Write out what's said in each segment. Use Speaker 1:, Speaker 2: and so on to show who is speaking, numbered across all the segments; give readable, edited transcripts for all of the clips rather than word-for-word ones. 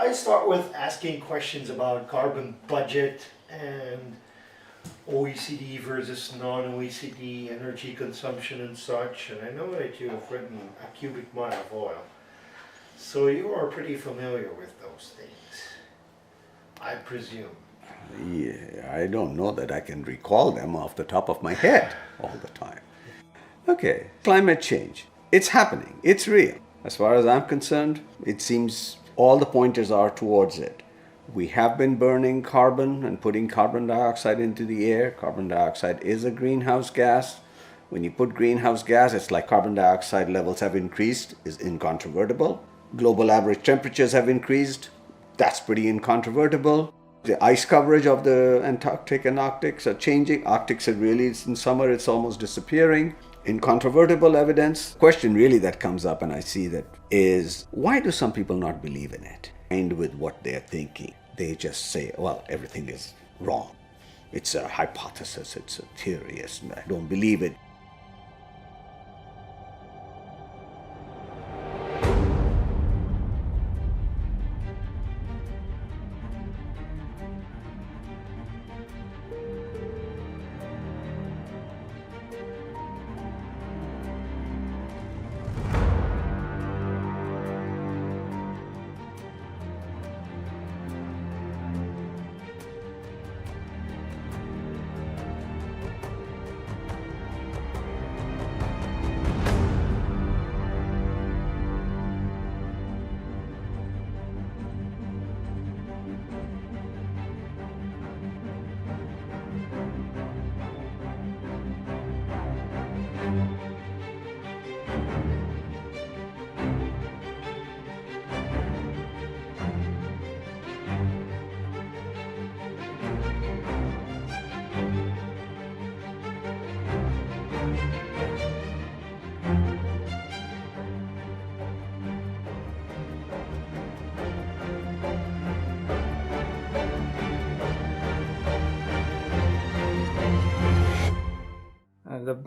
Speaker 1: I start with asking questions about carbon budget and OECD versus non-OECD energy consumption and such, and I know that you have written a cubic mile of oil. So you are pretty familiar with those things, I presume.
Speaker 2: Yeah, I don't know that I can recall them off the top of my head all the time. Okay, climate change. It's happening. It's real. As far as I'm concerned, it seems all the pointers are towards it. We have been burning carbon and putting carbon dioxide into the air. Carbon dioxide is a greenhouse gas. When you put greenhouse gas, it's like carbon dioxide levels have increased, is incontrovertible. Global average temperatures have increased. That's pretty incontrovertible. The ice coverage of the Antarctic and Arctics are changing. Arctics are really, in summer, it's almost disappearing. Incontrovertible evidence. Question really that comes up, and I see that, is why do some people not believe in it? And with what they're thinking, they just say, well, everything is wrong. It's a hypothesis, it's a theory, and I don't believe it.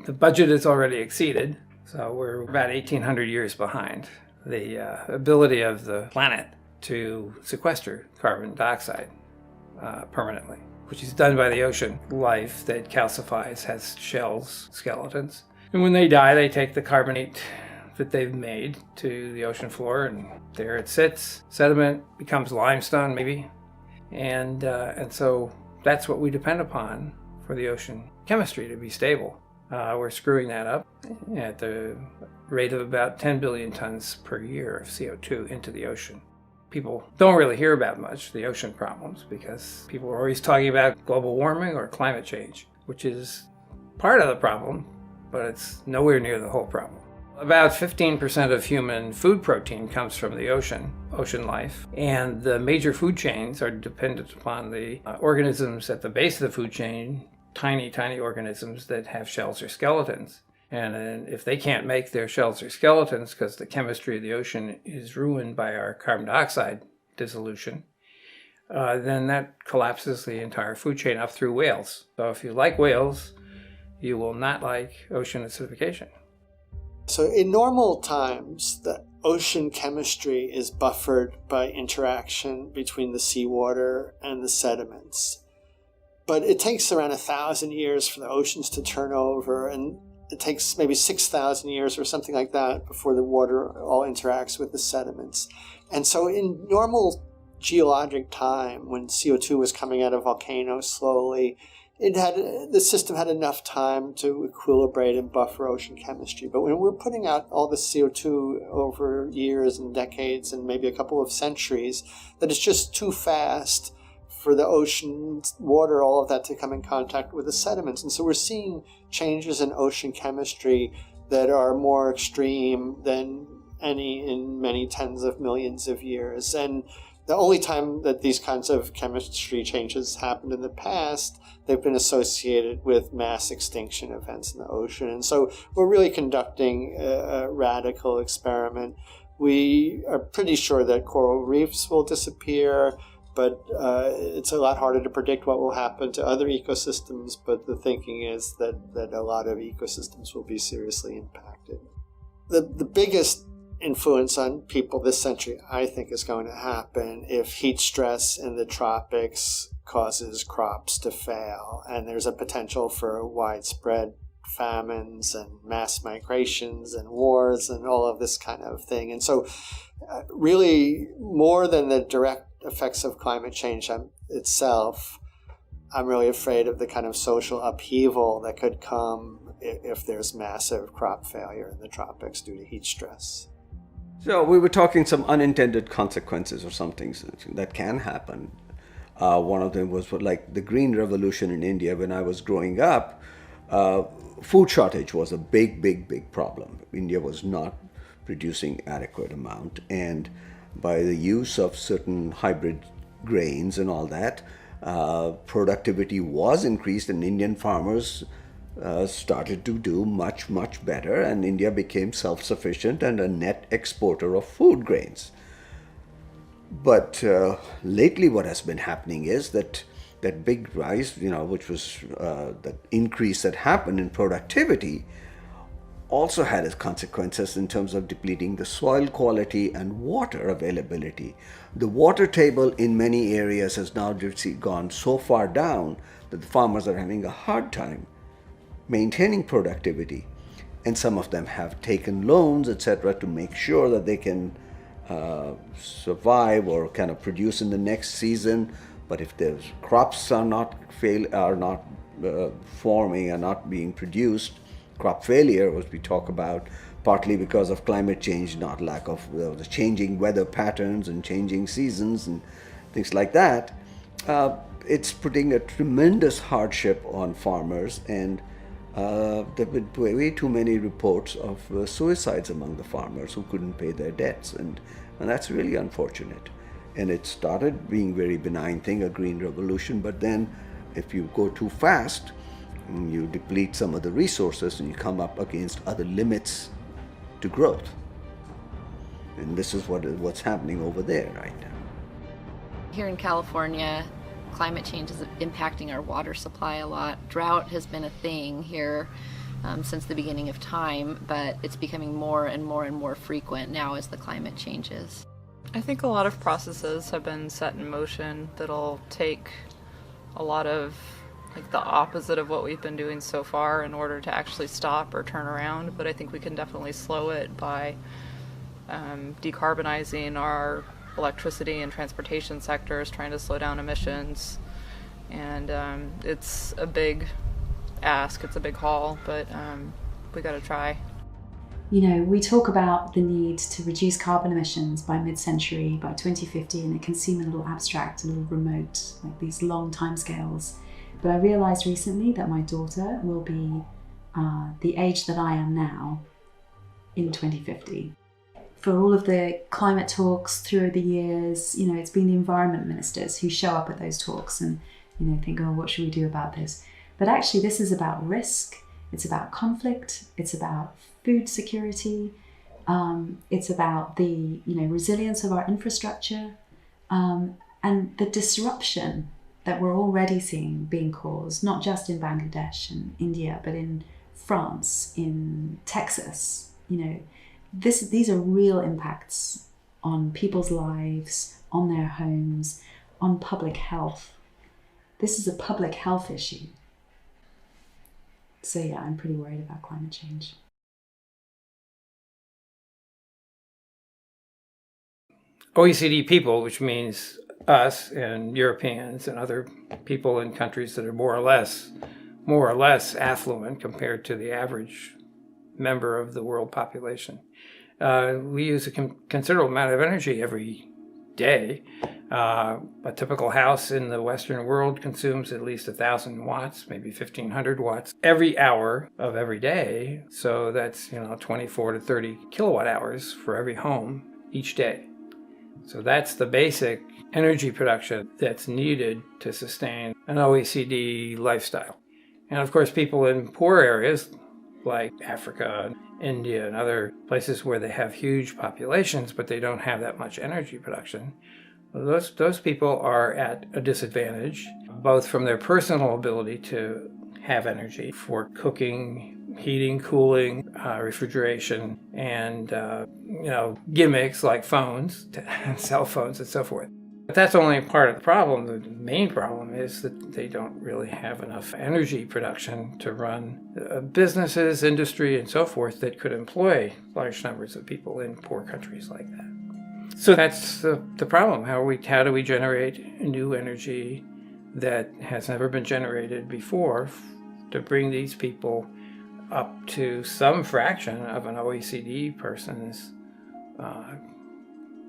Speaker 3: The budget is already exceeded, so we're about 1,800 years behind. The ability of the planet to sequester carbon dioxide permanently, which is done by the ocean. Life that calcifies has shells, skeletons. And when they die, they take the carbonate that they've made to the ocean floor, and there it sits. Sediment becomes limestone, maybe. And so that's what we depend upon for the ocean chemistry to be stable. We're screwing that up at the rate of about 10 billion tons per year of CO2 into the ocean. People don't really hear about much the ocean problems because people are always talking about global warming or climate change, which is part of the problem, but it's nowhere near the whole problem. About 15% of human food protein comes from the ocean life, and the major food chains are dependent upon the organisms at the base of the food chain, tiny organisms that have shells or skeletons. And if they can't make their shells or skeletons because the chemistry of the ocean is ruined by our carbon dioxide dissolution, then that collapses the entire food chain up through whales. So if you like whales, you will not like ocean acidification.
Speaker 4: So in normal times, the ocean chemistry is buffered by interaction between the seawater and the sediments. But it takes around 1,000 years for the oceans to turn over, and it takes maybe 6,000 years or something like that before the water all interacts with the sediments. And so in normal geologic time, when CO2 was coming out of volcanoes slowly, the system had enough time to equilibrate and buffer ocean chemistry. But when we're putting out all the CO2 over years and decades and maybe a couple of centuries, that it's just too fast for the ocean water, all of that, to come in contact with the sediments. And so we're seeing changes in ocean chemistry that are more extreme than any in many tens of millions of years. And the only time that these kinds of chemistry changes happened in the past, they've been associated with mass extinction events in the ocean. And so we're really conducting a radical experiment. We are pretty sure that coral reefs will disappear, but it's a lot harder to predict what will happen to other ecosystems. But the thinking is that a lot of ecosystems will be seriously impacted. The biggest influence on people this century, I think, is going to happen if heat stress in the tropics causes crops to fail, and there's a potential for widespread famines and mass migrations and wars and all of this kind of thing. And so really, more than the direct effects of climate change itself, I'm really afraid of the kind of social upheaval that could come if there's massive crop failure in the tropics due to heat stress.
Speaker 2: So we were talking some unintended consequences or something that can happen. One of them was like the Green Revolution in India. When I was growing up, food shortage was a big problem. India was not producing adequate amount, and by the use of certain hybrid grains and all that, productivity was increased, and Indian farmers started to do much better, and India became self-sufficient and a net exporter of food grains. But lately what has been happening is that big rise, which was that increase that happened in productivity, also had its consequences in terms of depleting the soil quality and water availability. The water table in many areas has now gone so far down that the farmers are having a hard time maintaining productivity. And some of them have taken loans, etc., to make sure that they can survive or kind of produce in the next season. But if the crops are not forming and not being produced, crop failure, which we talk about, partly because of climate change, not lack of the changing weather patterns and changing seasons and things like that, it's putting a tremendous hardship on farmers, and there have been way too many reports of suicides among the farmers who couldn't pay their debts, and that's really unfortunate. And it started being a very benign thing, a green revolution, but then if you go too fast, you deplete some of the resources and you come up against other limits to growth. And this is what's happening over there right now.
Speaker 5: Here in California, climate change is impacting our water supply a lot. Drought has been a thing here since the beginning of time, but it's becoming more and more frequent now as the climate changes.
Speaker 6: I think a lot of processes have been set in motion that'll take a lot of the opposite of what we've been doing so far in order to actually stop or turn around, but I think we can definitely slow it by decarbonizing our electricity and transportation sectors, trying to slow down emissions. And it's a big ask, it's a big haul, but we gotta try.
Speaker 7: We talk about the need to reduce carbon emissions by mid-century, by 2050, and it can seem a little abstract, a little remote, like these long timescales. But I realized recently that my daughter will be the age that I am now in 2050. For all of the climate talks through the years, it's been the environment ministers who show up at those talks and, think, oh, what should we do about this? But actually, this is about risk. It's about conflict. It's about food security. It's about the, resilience of our infrastructure and the disruption that we're already seeing being caused, not just in Bangladesh and India, but in France, in Texas. These are real impacts on people's lives, on their homes, on public health. This is a public health issue. So yeah, I'm pretty worried about climate change.
Speaker 3: OECD people, which means us and Europeans and other people in countries that are more or less affluent compared to the average member of the world population. We use a considerable amount of energy every day. A typical house in the Western world consumes at least 1,000 watts, maybe 1,500 watts every hour of every day. So that's 24 to 30 kilowatt hours for every home each day. So that's the basic energy production that's needed to sustain an OECD lifestyle. And of course, people in poor areas like Africa, India, and other places where they have huge populations, but they don't have that much energy production, those people are at a disadvantage, both from their personal ability to have energy for cooking, heating, cooling, refrigeration, and gimmicks like phones, cell phones, and so forth. But that's only part of the problem. The main problem is that they don't really have enough energy production to run businesses, industry, and so forth that could employ large numbers of people in poor countries like that. So that's the problem. How do we generate new energy that has never been generated before to bring these people up to some fraction of an OECD person's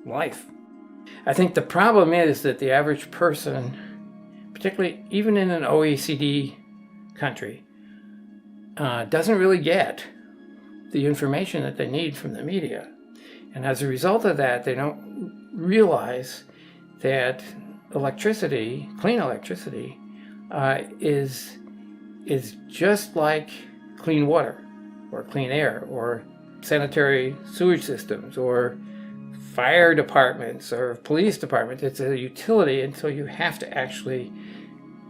Speaker 3: life? I think the problem is that the average person, particularly even in an OECD country, doesn't really get the information that they need from the media. And as a result of that, they don't realize that electricity, clean electricity, is just like clean water or clean air or sanitary sewage systems or fire departments or police departments. It's a utility until you have to actually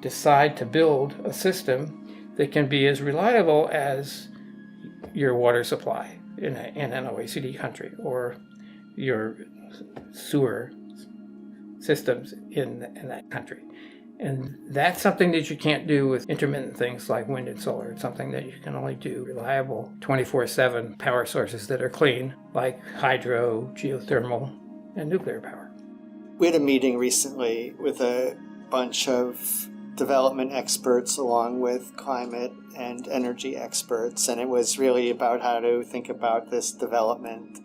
Speaker 3: decide to build a system that can be as reliable as your water supply in an OECD country or your sewer systems in that country. And that's something that you can't do with intermittent things like wind and solar. It's something that you can only do reliable 24/7 power sources that are clean, like hydro, geothermal, and nuclear power.
Speaker 4: We had a meeting recently with a bunch of development experts along with climate and energy experts, and it was really about how to think about this development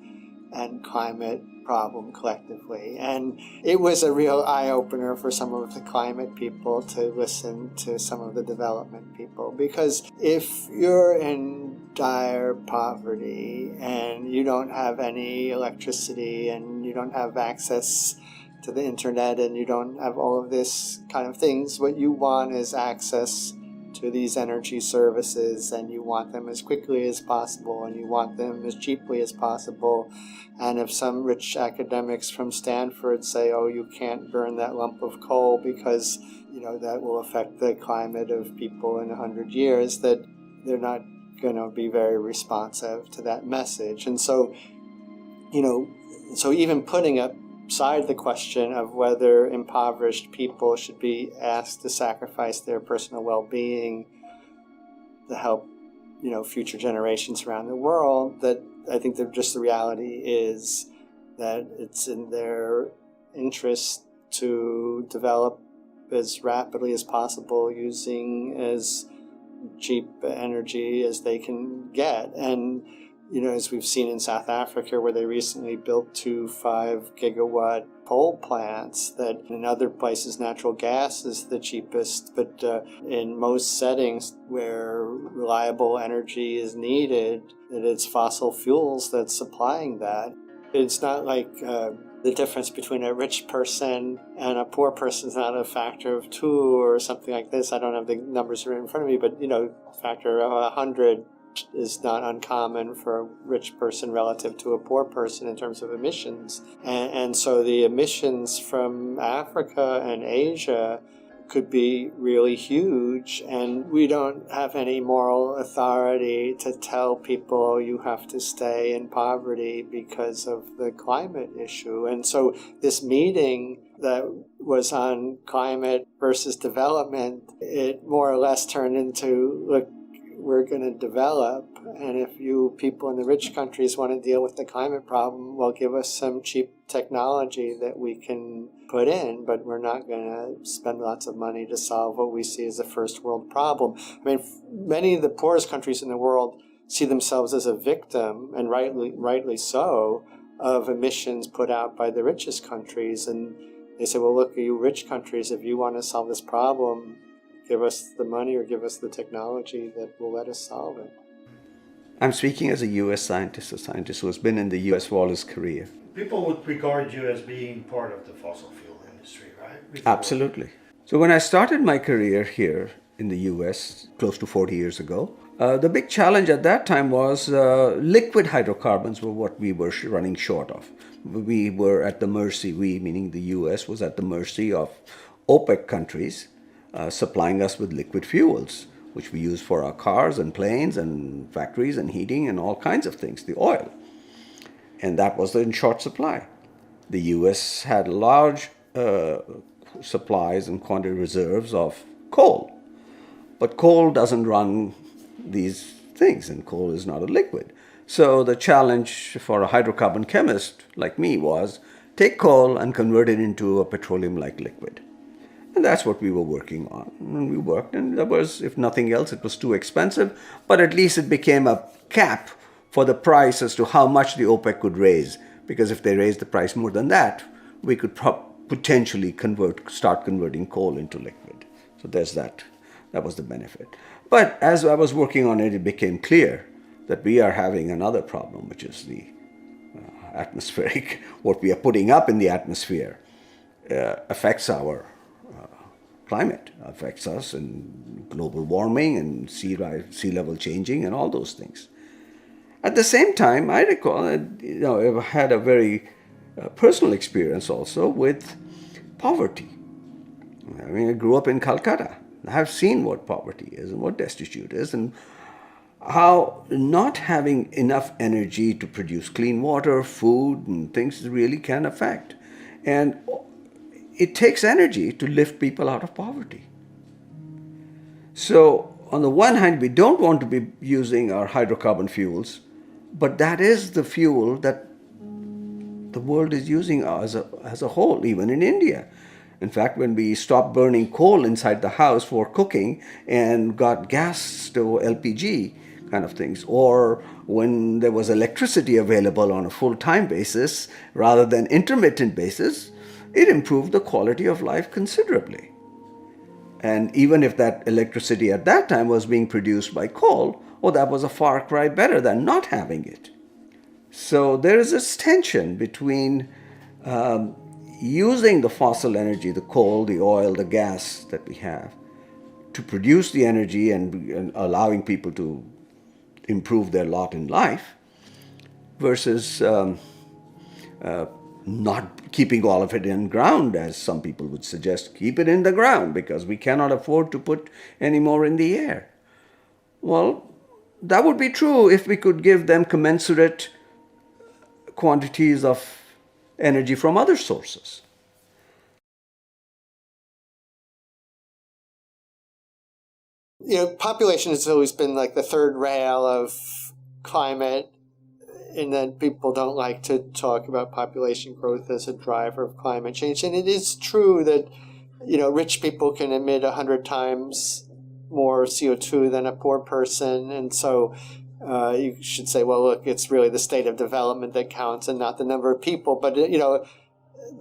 Speaker 4: and climate problem collectively. And it was a real eye-opener for some of the climate people to listen to some of the development people, because if you're in dire poverty and you don't have any electricity and you don't have access to the internet and you don't have all of this kind of things, what you want is access to these energy services, and you want them as quickly as possible and you want them as cheaply as possible. And if some rich academics from Stanford say, oh, you can't burn that lump of coal because that will affect the climate of people in 100 years, that they're not going to be very responsive to that message. And so even putting aside the question of whether impoverished people should be asked to sacrifice their personal well-being to help future generations around the world, that I think that just the reality is that it's in their interest to develop as rapidly as possible using as cheap energy as they can get. And as we've seen in South Africa, where they recently built 2 5-gigawatt coal plants, that in other places natural gas is the cheapest, but in most settings where reliable energy is needed, that it's fossil fuels that's supplying that. It's not like the difference between a rich person and a poor person is not a factor of 2 or something like this. I don't have the numbers right in front of me, but factor of 100 is not uncommon for a rich person relative to a poor person in terms of emissions. And so the emissions from Africa and Asia could be really huge, and we don't have any moral authority to tell people you have to stay in poverty because of the climate issue. And so this meeting that was on climate versus development, it more or less turned into, look, we're going to develop, and if you people in the rich countries want to deal with the climate problem, well, give us some cheap technology that we can put in, but we're not going to spend lots of money to solve what we see as a first world problem. I mean, many of the poorest countries in the world see themselves as a victim, and rightly so, of emissions put out by the richest countries. And they say, well, look, you rich countries, if you want to solve this problem, give us the money or give us the technology that will let us solve it.
Speaker 2: I'm speaking as a U.S. scientist, a scientist who has been in the U.S. for all his career.
Speaker 1: People would regard you as being part of the fossil fuel industry, right?
Speaker 2: Absolutely. So when I started my career here in the U.S. close to 40 years ago, the big challenge at that time was liquid hydrocarbons were what we were running short of. We were at the mercy, we meaning the U.S. was at the mercy of OPEC countries supplying us with liquid fuels, which we use for our cars and planes and factories and heating and all kinds of things, the oil. And that was in short supply. The US had large supplies and quantity reserves of coal. But coal doesn't run these things, and coal is not a liquid. So the challenge for a hydrocarbon chemist like me was take coal and convert it into a petroleum-like liquid. And that's what we were working on. And we worked, and that was, if nothing else, it was too expensive, but at least it became a cap for the price as to how much the OPEC could raise. Because if they raised the price more than that, we could potentially start converting coal into liquid. So there's that. That was the benefit. But as I was working on it, it became clear that we are having another problem, which is the atmospheric, what we are putting up in the atmosphere affects our climate, affects us in global warming and sea level changing and all those things. At the same time, I recall, I had a very personal experience also with poverty. I mean, I grew up in Calcutta. I have seen what poverty is and what destitute is, and how not having enough energy to produce clean water, food, and things really can affect. And it takes energy to lift people out of poverty. So, on the one hand, we don't want to be using our hydrocarbon fuels, but that is the fuel that the world is using as a whole, even in India. In fact, when we stopped burning coal inside the house for cooking and got gas to LPG kind of things, or when there was electricity available on a full-time basis rather than intermittent basis, it improved the quality of life considerably. And even if that electricity at that time was being produced by coal, that was a far cry better than not having it. So there is this tension between using the fossil energy, the coal, the oil, the gas that we have, to produce the energy and allowing people to improve their lot in life, versus not keeping all of it in ground, as some people would suggest. Keep it in the ground because we cannot afford to put any more in the air. Well, that would be true if we could give them commensurate quantities of energy from other sources.
Speaker 4: Population has always been like the third rail of climate, and then people don't like to talk about population growth as a driver of climate change. And it is true that, rich people can emit 100 times more CO2 than a poor person. And so you should say, well, look, it's really the state of development that counts and not the number of people. But, the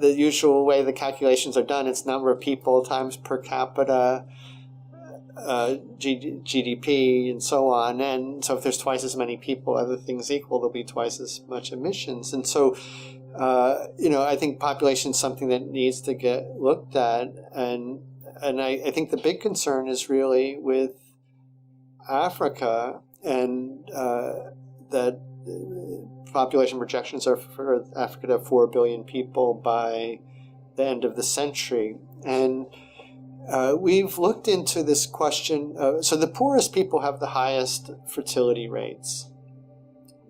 Speaker 4: usual way the calculations are done, it's number of people times per capita, GDP, and so on. And so if there's twice as many people, other things equal, there'll be twice as much emissions. And so, I think population is something that needs to get looked at. And I think the big concern is really with Africa, and that population projections are for Africa to have 4 billion people by the end of the century. And we've looked into this question. So the poorest people have the highest fertility rates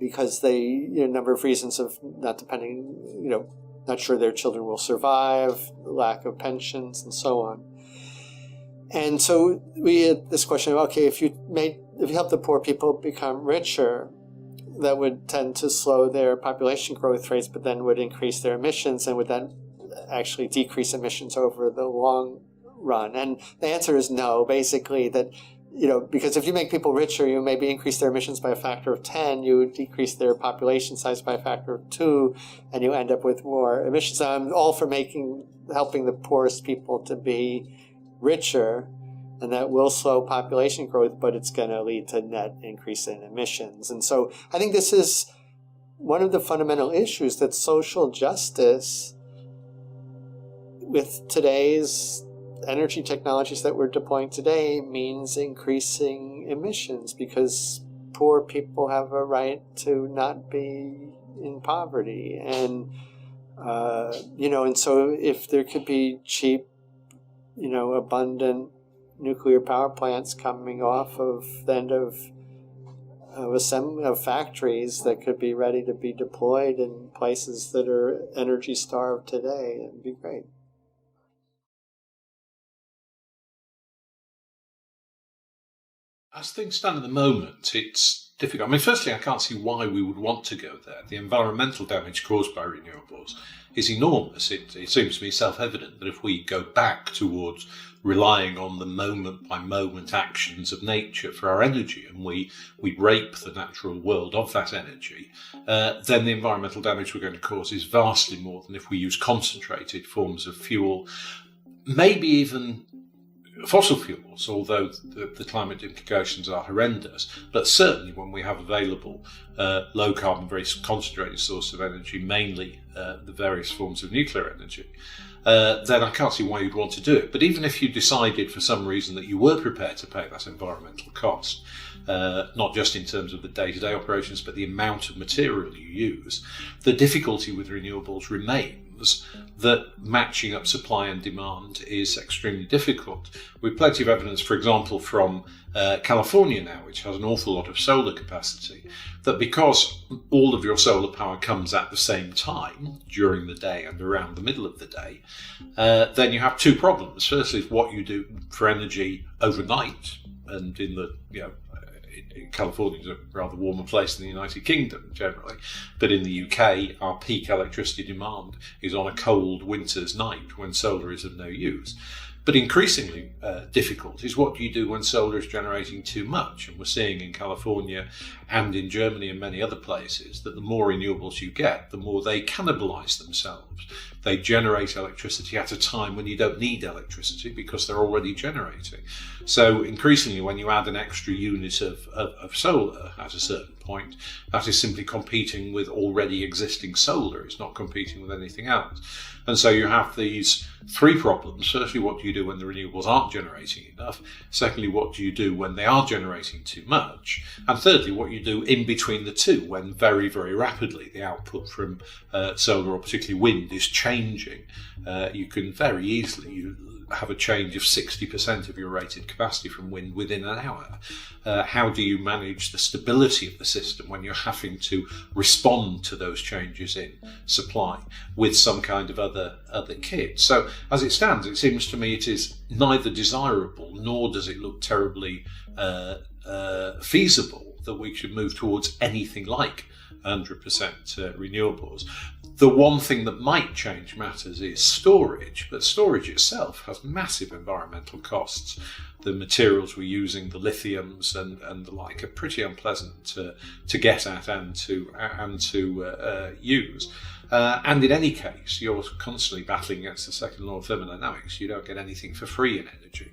Speaker 4: because they, a number of reasons of not depending, not sure their children will survive, lack of pensions, and so on. And so we had this question of, okay, if you help the poor people become richer, that would tend to slow their population growth rates, but then would increase their emissions and would then actually decrease emissions over the long run. And the answer is no, basically, that, because if you make people richer, you maybe increase their emissions by a factor of 10, you decrease their population size by a factor of 2, and you end up with more emissions. So I'm all for helping the poorest people to be richer, and that will slow population growth, but it's going to lead to net increase in emissions. And so I think this is one of the fundamental issues, that social justice with today's energy technologies that we're deploying today means increasing emissions, because poor people have a right to not be in poverty. And, and so if there could be cheap, abundant nuclear power plants coming off of the end of assembly of factories that could be ready to be deployed in places that are energy starved today. It'd be great.
Speaker 8: As things stand at the moment, it's difficult. I mean, firstly, I can't see why we would want to go there. The environmental damage caused by renewables is enormous. It seems to me self-evident that if we go back towards relying on the moment-by-moment actions of nature for our energy, and we rape the natural world of that energy, then the environmental damage we're going to cause is vastly more than if we use concentrated forms of fuel, maybe even fossil fuels, although the climate implications are horrendous. But certainly when we have available low carbon, very concentrated source of energy, mainly the various forms of nuclear energy, then I can't see why you'd want to do it. But even if you decided for some reason that you were prepared to pay that environmental cost, not just in terms of the day-to-day operations, but the amount of material you use, the difficulty with renewables remains that matching up supply and demand is extremely difficult. With plenty of evidence, for example, from California now, which has an awful lot of solar capacity, that because all of your solar power comes at the same time during the day and around the middle of the day, then you have two problems. Firstly, what you do for energy overnight, and in the California is a rather warmer place than the United Kingdom generally, but in the UK our peak electricity demand is on a cold winter's night when solar is of no use. But increasingly difficult is what do you do when solar is generating too much? And we're seeing in California and in Germany and many other places that the more renewables you get, the more they cannibalize themselves. They generate electricity at a time when you don't need electricity because they're already generating. So increasingly when you add an extra unit of solar at a certain point, that is simply competing with already existing solar. It's not competing with anything else. And so you have these three problems. Firstly, what do you do when the renewables aren't generating enough? Secondly, what do you do when they are generating too much? And thirdly, what you do in between the two when very, very rapidly the output from solar or particularly wind is changing. You can very easily have a change of 60% of your rated capacity from wind within an hour. How do you manage the stability of the system when you're having to respond to those changes in supply with some kind of other kit? So as it stands, it seems to me it is neither desirable nor does it look terribly feasible that we should move towards anything like 100% renewables. The one thing that might change matters is storage, but storage itself has massive environmental costs. The materials we're using, the lithiums and the like, are pretty unpleasant to get at and to use. And in any case, you're constantly battling against the second law of thermodynamics. You don't get anything for free in energy.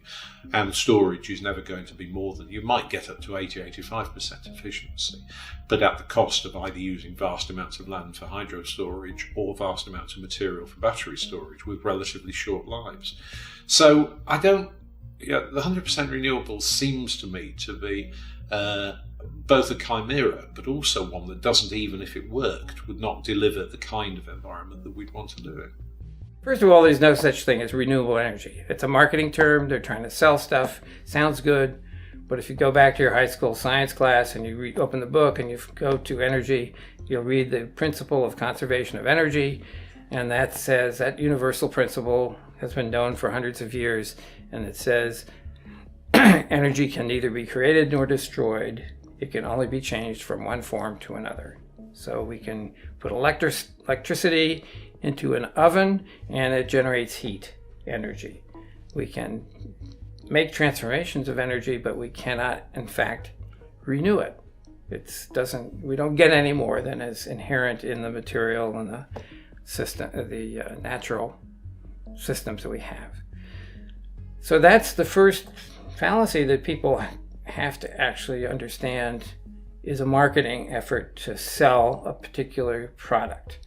Speaker 8: And storage is never going to be more than, you might get up to 80-85% efficiency, but at the cost of either using vast amounts of land for hydro storage or vast amounts of material for battery storage with relatively short lives. So the 100% renewables seems to me to be both a chimera, but also one that doesn't, even if it worked, would not deliver the kind of environment that we'd want to live in.
Speaker 3: First of all, there's no such thing as renewable energy. It's a marketing term. They're trying to sell stuff. Sounds good. But if you go back to your high school science class and you open the book and you go to energy, you'll read the principle of conservation of energy. And that says, that universal principle has been known for hundreds of years. And it says, energy can neither be created nor destroyed. It can only be changed from one form to another. So we can put electricity into an oven and it generates heat energy. We can make transformations of energy, but we cannot, in fact, renew it. We don't get any more than is inherent in the material and the system, the natural systems that we have. So that's the first fallacy that people have to actually understand, is a marketing effort to sell a particular product.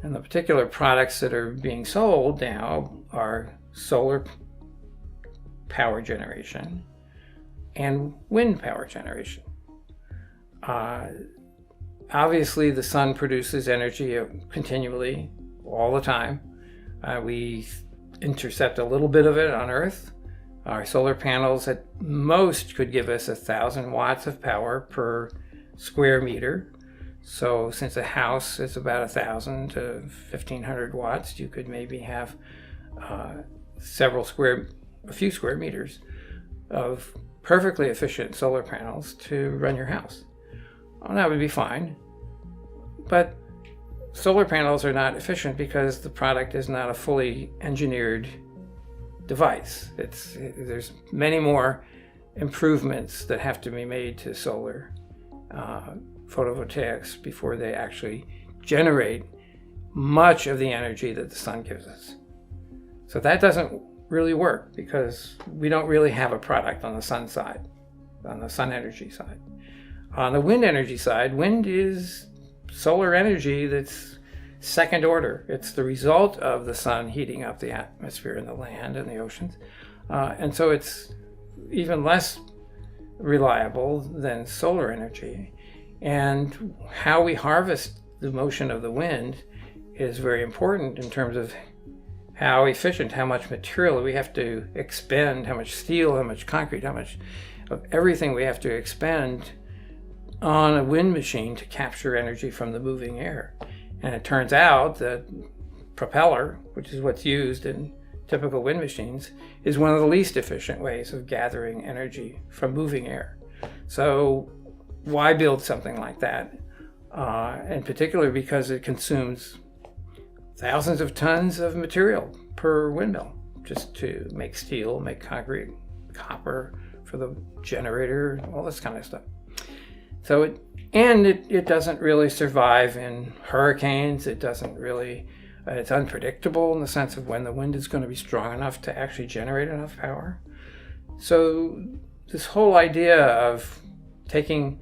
Speaker 3: And the particular products that are being sold now are solar power generation and wind power generation. Obviously, the sun produces energy continually, all the time. We intercept a little bit of it on Earth, Our solar panels at most could give us 1,000 watts of power per square meter. So since a house is about 1,000 to 1,500 watts, you could maybe have a few square meters of perfectly efficient solar panels to run your house. Well, that would be fine. But solar panels are not efficient because the product is not a fully engineered device. There's many more improvements that have to be made to solar photovoltaics before they actually generate much of the energy that the sun gives us. So that doesn't really work because we don't really have a product on the sun side, on the sun energy side. On the wind energy side, wind is solar energy that's second order. It's the result of the sun heating up the atmosphere and the land and the oceans. And so it's even less reliable than solar energy. And how we harvest the motion of the wind is very important in terms of how efficient, how much material we have to expend, how much steel, how much concrete, how much of everything we have to expend on a wind machine to capture energy from the moving air. And it turns out that propeller, which is what's used in typical wind machines, is one of the least efficient ways of gathering energy from moving air. So why build something like that? In particular because it consumes thousands of tons of material per windmill just to make steel, make concrete, copper for the generator, all this kind of stuff. So it doesn't really survive in hurricanes. It doesn't really, it's unpredictable in the sense of when the wind is going to be strong enough to actually generate enough power. So this whole idea of taking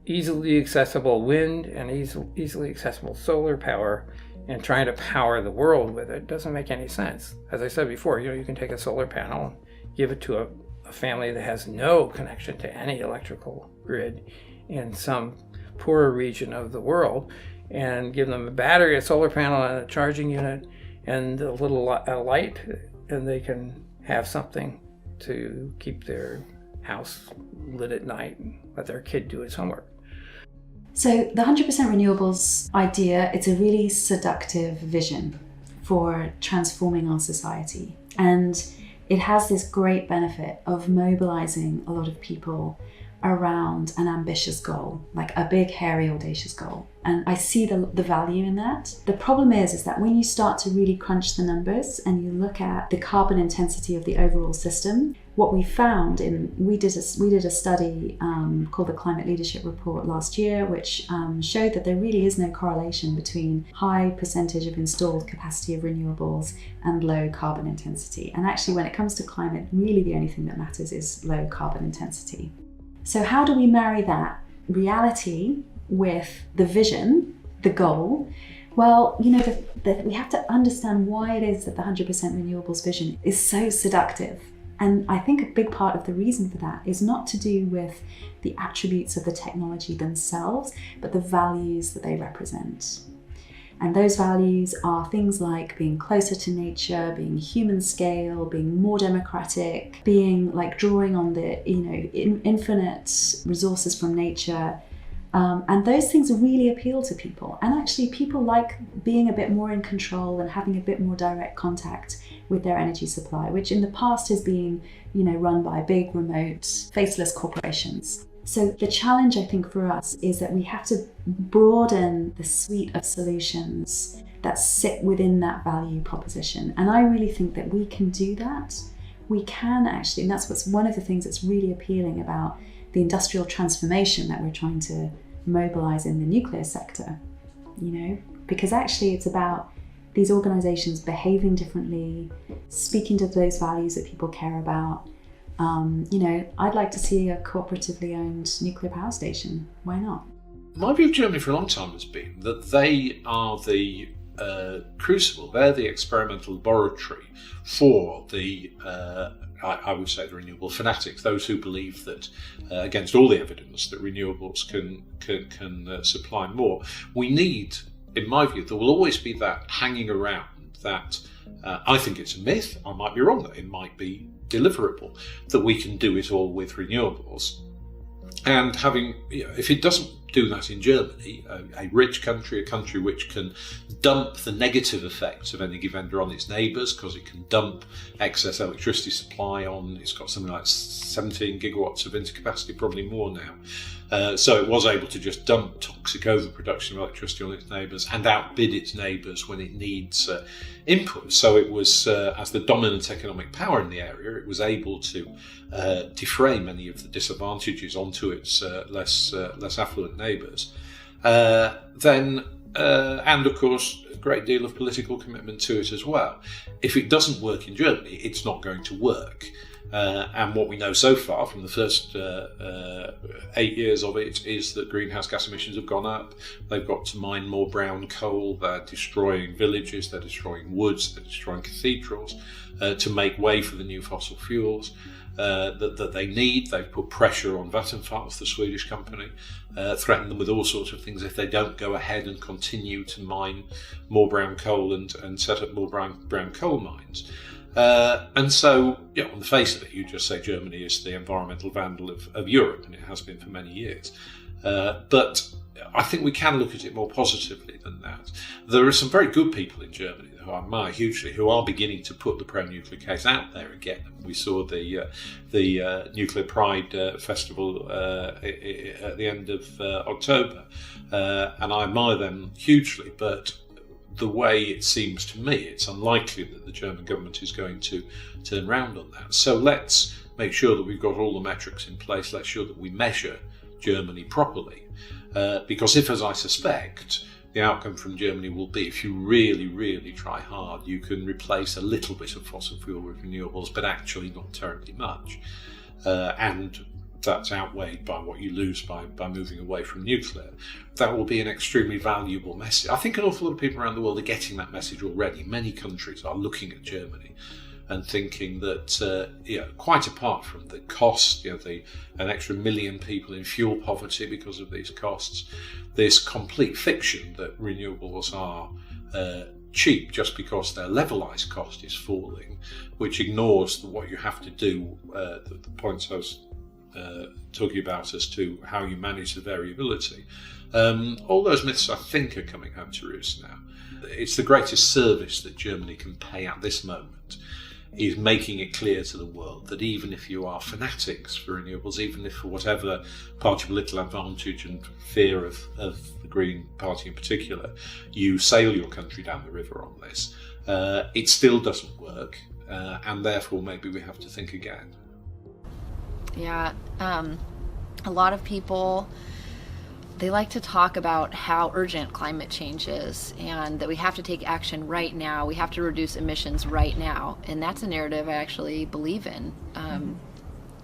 Speaker 3: easily accessible wind and easily accessible solar power and trying to power the world with it doesn't make any sense. As I said before, you can take a solar panel and give it to a family that has no connection to any electrical grid in some poorer region of the world and give them a battery, a solar panel, and a charging unit and a little light, and they can have something to keep their house lit at night and let their kid do his homework.
Speaker 7: So the 100% renewables idea, it's a really seductive vision for transforming our society. And it has this great benefit of mobilizing a lot of people around an ambitious goal, like a big, hairy, audacious goal. And I see the value in that. The problem is that when you start to really crunch the numbers and you look at the carbon intensity of the overall system, what we found we did a study called the Climate Leadership Report last year, which showed that there really is no correlation between high percentage of installed capacity of renewables and low carbon intensity. And actually, when it comes to climate, really the only thing that matters is low carbon intensity. So how do we marry that reality with the vision, the goal? Well, we have to understand why it is that the 100% renewables vision is so seductive. And I think a big part of the reason for that is not to do with the attributes of the technology themselves, but the values that they represent. And those values are things like being closer to nature, being human scale, being more democratic, being like drawing on the infinite resources from nature. And those things really appeal to people. And actually people like being a bit more in control and having a bit more direct contact with their energy supply, which in the past has been, run by big, remote, faceless corporations. So the challenge, I think, for us is that we have to broaden the suite of solutions that sit within that value proposition. And I really think that we can do that. We can actually, and that's one of the things that's really appealing about the industrial transformation that we're trying to mobilize in the nuclear sector, because actually it's about these organizations behaving differently, speaking to those values that people care about. I'd like to see a cooperatively owned nuclear power station. Why not?
Speaker 8: My view of Germany for a long time has been that they are the crucible, they're the experimental laboratory for the, I would say, the renewable fanatics, those who believe that, against all the evidence, that renewables can supply more. We need, in my view, there will always be that hanging around that I think it's a myth. I might be wrong, that it might be deliverable, that we can do it all with renewables. And having, if it doesn't do that in Germany, a rich country, a country which can dump the negative effects of any given vendor on its neighbours, because it can dump excess electricity supply on, it's got something like 17 gigawatts of intercapacity, probably more now. So it was able to just dump toxic overproduction of electricity on its neighbours and outbid its neighbours when it needs input. So it was, as the dominant economic power in the area, it was able to defray many of the disadvantages onto its less affluent neighbours. And of course, a great deal of political commitment to it as well. If it doesn't work in Germany, it's not going to work. And what we know so far from the first 8 years of it is that greenhouse gas emissions have gone up. They've got to mine more brown coal. They're destroying villages. They're destroying woods. They're destroying cathedrals to make way for the new fossil fuels that they need. They've put pressure on Vattenfall, the Swedish company, threatened them with all sorts of things if they don't go ahead and continue to mine more brown coal and set up more brown coal mines. And so, on the face of it, you just say Germany is the environmental vandal of Europe, and it has been for many years. But I think we can look at it more positively than that. There are some very good people in Germany who I admire hugely, who are beginning to put the pro-nuclear case out there again. We saw the Nuclear Pride Festival at the end of October, and I admire them hugely, but the way it seems to me, it's unlikely that the German government is going to turn round on that. So let's make sure that we've got all the metrics in place. Let's sure that we measure Germany properly. Because if, as I suspect, the outcome from Germany will be, if you really, really try hard, you can replace a little bit of fossil fuel with renewables, but actually not terribly much. And that's outweighed by what you lose by moving away from nuclear. That will be an extremely valuable message. I think an awful lot of people around the world are getting that message already. Many countries are looking at Germany and thinking that, quite apart from the cost, an extra 1 million people in fuel poverty because of these costs, this complete fiction that renewables are cheap just because their levelized cost is falling, which ignores what you have to do, the points I was talking about as to how you manage the variability. All those myths, I think, are coming home to roost now. It's the greatest service that Germany can pay at this moment, is making it clear to the world that even if you are fanatics for renewables, even if for whatever party political advantage and fear of the Green Party in particular, you sail your country down the river on this, it still doesn't work, and therefore maybe we have to think again.
Speaker 5: Yeah, a lot of people, they like to talk about how urgent climate change is and that we have to take action right now. We have to reduce emissions right now. And that's a narrative I actually believe in.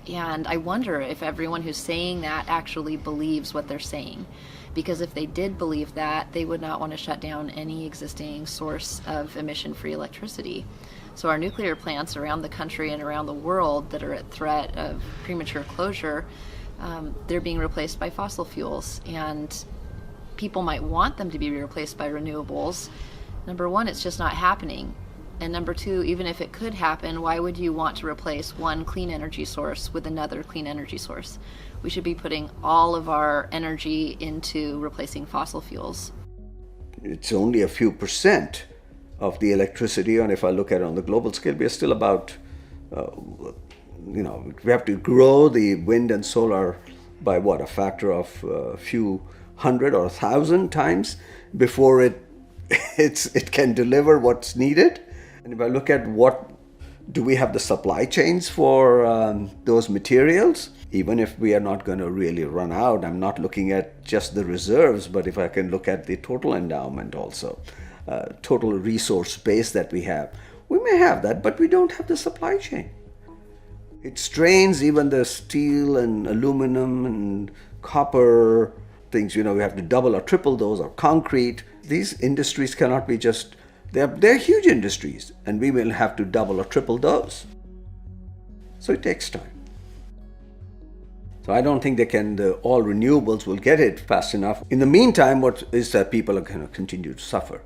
Speaker 5: And I wonder if everyone who's saying that actually believes what they're saying. Because if they did believe that, they would not want to shut down any existing source of emission-free electricity. So our nuclear plants around the country and around the world that are at threat of premature closure, they're being replaced by fossil fuels. And people might want them to be replaced by renewables. Number one, it's just not happening. And number two, even if it could happen, why would you want to replace one clean energy source with another clean energy source? We should be putting all of our energy into replacing fossil fuels.
Speaker 2: It's only a few percent of the electricity, and if I look at it on the global scale, we are still about, we have to grow the wind and solar by a factor of a few hundred or 1,000 times before it can deliver what's needed. And if I look at do we have the supply chains for those materials, even if we are not going to really run out, I'm not looking at just the reserves, but if I can look at the total endowment also. Total resource base that we have. We may have that, but we don't have the supply chain. It strains even the steel and aluminum and copper things. We have to double or triple those, or concrete. These industries cannot be just, they're huge industries, and we will have to double or triple those. So it takes time. So I don't think all renewables will get it fast enough. In the meantime, what is that people are going to continue to suffer.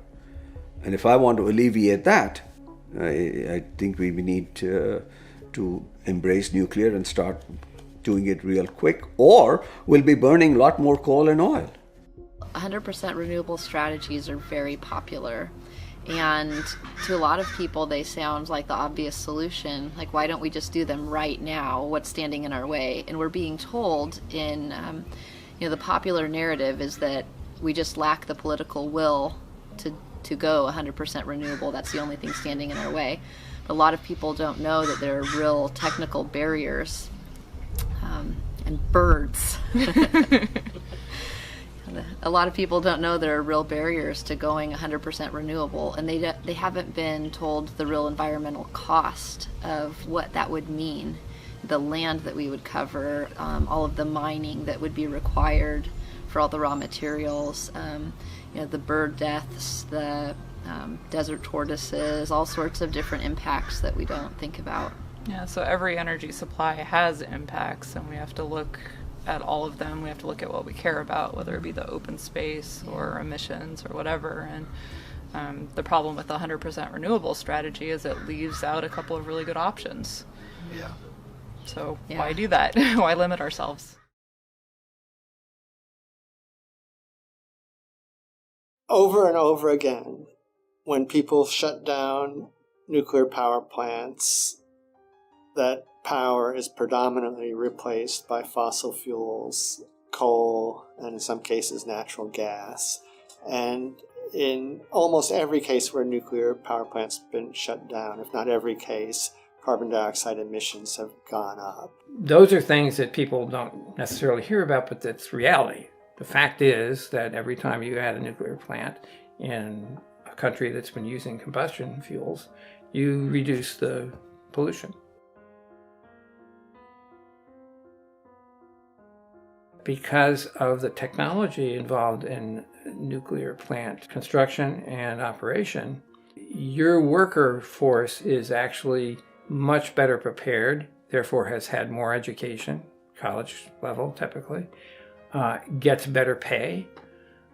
Speaker 2: And if I want to alleviate that, I think we need to embrace nuclear and start doing it real quick, or we'll be burning a lot more coal and oil.
Speaker 5: 100% renewable strategies are very popular. And to a lot of people, they sound like the obvious solution. Like, why don't we just do them right now? What's standing in our way? And we're being told in, the popular narrative is that we just lack the political will to go 100% renewable. That's the only thing standing in our way. But a lot of people don't know that there are real technical barriers and birds. A lot of people don't know there are real barriers to going 100% renewable, and they haven't been told the real environmental cost of what that would mean, the land that we would cover, all of the mining that would be required for all the raw materials, the bird deaths, the desert tortoises, all sorts of different impacts that we don't think about.
Speaker 6: Yeah, so every energy supply has impacts, and we have to look at all of them. We have to look at what we care about, whether it be the open space or emissions or whatever. And the problem with the 100% renewable strategy is it leaves out a couple of really good options.
Speaker 1: Yeah.
Speaker 6: So why do that? Why limit ourselves?
Speaker 4: Over and over again, when people shut down nuclear power plants, that power is predominantly replaced by fossil fuels, coal, and in some cases natural gas. And in almost every case where nuclear power plants have been shut down, if not every case, carbon dioxide emissions have gone up.
Speaker 3: Those are things that people don't necessarily hear about, but that's reality. The fact is that every time you add a nuclear plant in a country that's been using combustion fuels, you reduce the pollution. Because of the technology involved in nuclear plant construction and operation, your worker force is actually much better prepared, therefore has had more education, college level typically, gets better pay,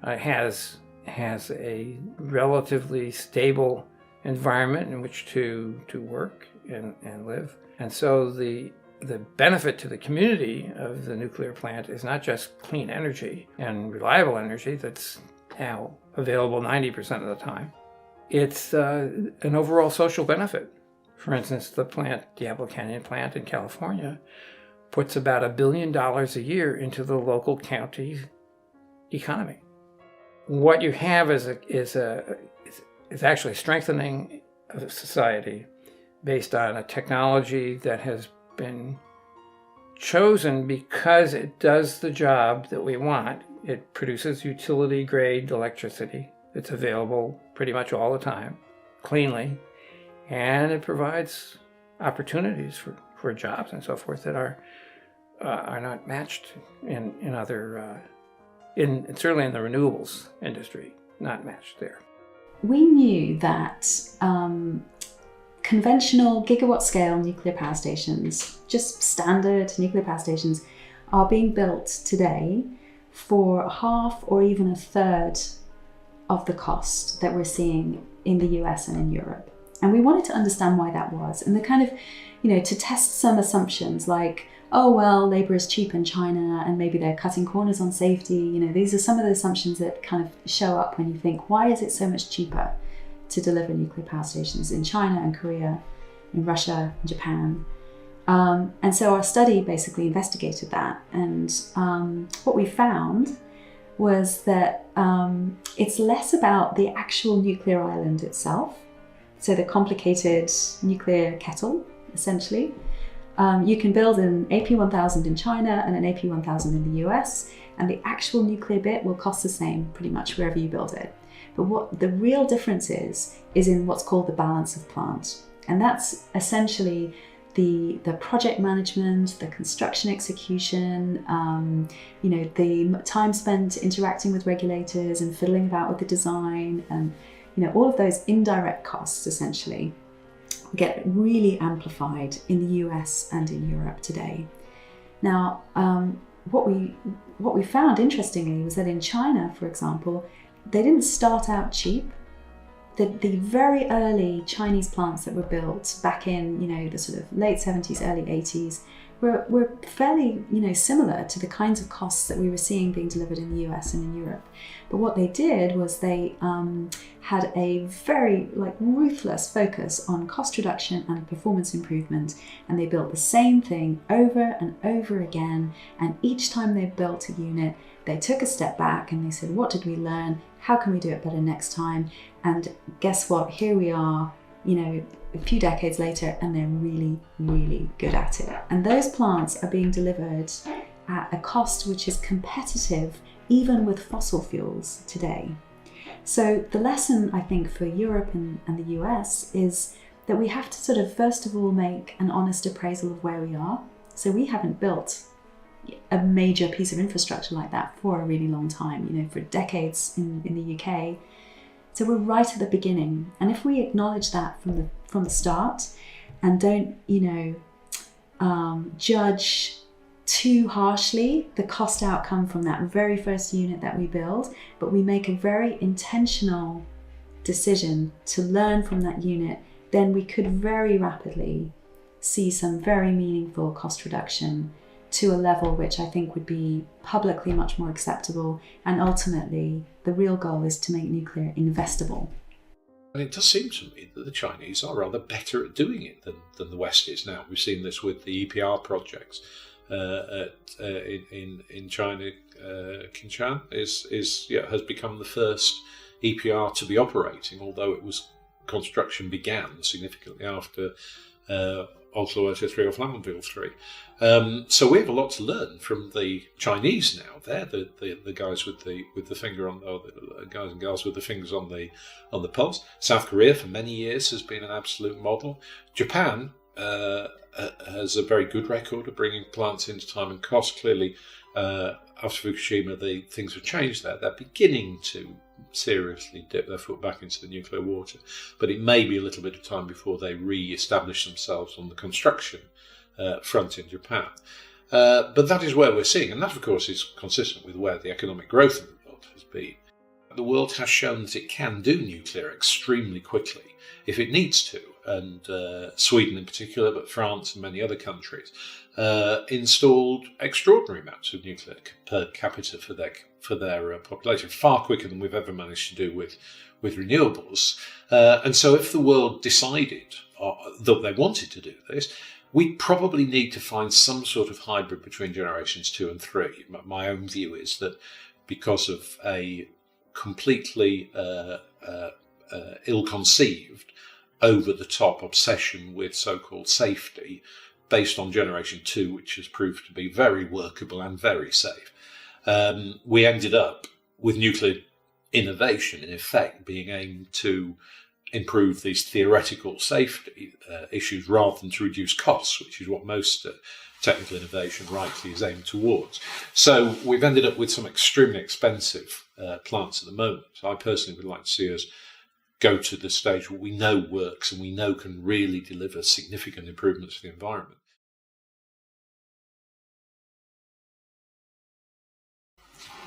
Speaker 3: has a relatively stable environment in which to work and live. And so the benefit to the community of the nuclear plant is not just clean energy and reliable energy that's now available 90% of the time. It's an overall social benefit. For instance, the Diablo Canyon plant in California puts about $1 billion a year into the local county economy. What you have is actually strengthening of society based on a technology that has been chosen because it does the job that we want. It produces utility-grade electricity that's available pretty much all the time, cleanly, and it provides opportunities for jobs and so forth that are not matched in other, certainly in the renewables industry, not matched there.
Speaker 7: We knew that conventional gigawatt-scale nuclear power stations, just standard nuclear power stations, are being built today for half or even a third of the cost that we're seeing in the US and in Europe. And we wanted to understand why that was, and to test some assumptions like, oh, well, labor is cheap in China and maybe they're cutting corners on safety. These are some of the assumptions that kind of show up when you think, why is it so much cheaper to deliver nuclear power stations in China and Korea, in Russia, and Japan? And so our study basically investigated that. And what we found was that it's less about the actual nuclear island itself, so the complicated nuclear kettle, essentially. You can build an AP1000 in China and an AP1000 in the US, and the actual nuclear bit will cost the same pretty much wherever you build it. But what the real difference is in what's called the balance of plant. And that's essentially the project management, the construction execution, the time spent interacting with regulators and fiddling about with the design, and all of those indirect costs essentially get really amplified in the US and in Europe today. Now, what we found interestingly was that in China, for example, they didn't start out cheap. the very early Chinese plants that were built back in, the sort of late 70s, early 80s, were fairly, similar to the kinds of costs that we were seeing being delivered in the US and in Europe. But what they did was they had a very ruthless focus on cost reduction and performance improvement, and they built the same thing over and over again. And each time they built a unit, they took a step back and they said, what did we learn? How can we do it better next time? And guess what? Here we are, a few decades later, and they're really, really good at it. And those plants are being delivered at a cost which is competitive even with fossil fuels today. So the lesson, I think, for Europe and the US is that we have to sort of, first of all, make an honest appraisal of where we are. So we haven't built a major piece of infrastructure like that for a really long time, for decades in the UK. So we're right at the beginning. And if we acknowledge that from the start and don't, judge too harshly the cost outcome from that very first unit that we build, but we make a very intentional decision to learn from that unit, then we could very rapidly see some very meaningful cost reduction to a level which I think would be publicly much more acceptable. And ultimately, the real goal is to make nuclear investable.
Speaker 8: And it does seem to me that the Chinese are rather better at doing it than the West is now. We've seen this with the EPR projects in China. Qinshan has become the first EPR to be operating, although construction began significantly after Oslo Ocean 3 or Flamanville 3. So we have a lot to learn from the Chinese now. They're the guys with the finger on, or the guys and girls with the fingers on the pulse. South Korea for many years has been an absolute model. Japan has a very good record of bringing plants into time and cost. Clearly, after Fukushima, things have changed there. They're beginning to seriously dip their foot back into the nuclear water, but it may be a little bit of time before they re-establish themselves on the construction front in Japan. But that is where we're seeing, and that of course is consistent with where the economic growth of the world has been. The world has shown that it can do nuclear extremely quickly if it needs to, and Sweden in particular, but France and many other countries installed extraordinary amounts of nuclear per capita for their population, far quicker than we've ever managed to do with renewables. And so if the world decided that they wanted to do this, we probably need to find some sort of hybrid between generations 2 and 3. My own view is that because of a completely ill-conceived, over-the-top obsession with so-called safety based on generation 2, which has proved to be very workable and very safe, we ended up with nuclear innovation, in effect, being aimed to improve these theoretical safety issues rather than to reduce costs, which is what most technical innovation rightly is aimed towards. So we've ended up with some extremely expensive plants at the moment. So I personally would like to see us go to the stage where we know works and we know can really deliver significant improvements for the environment.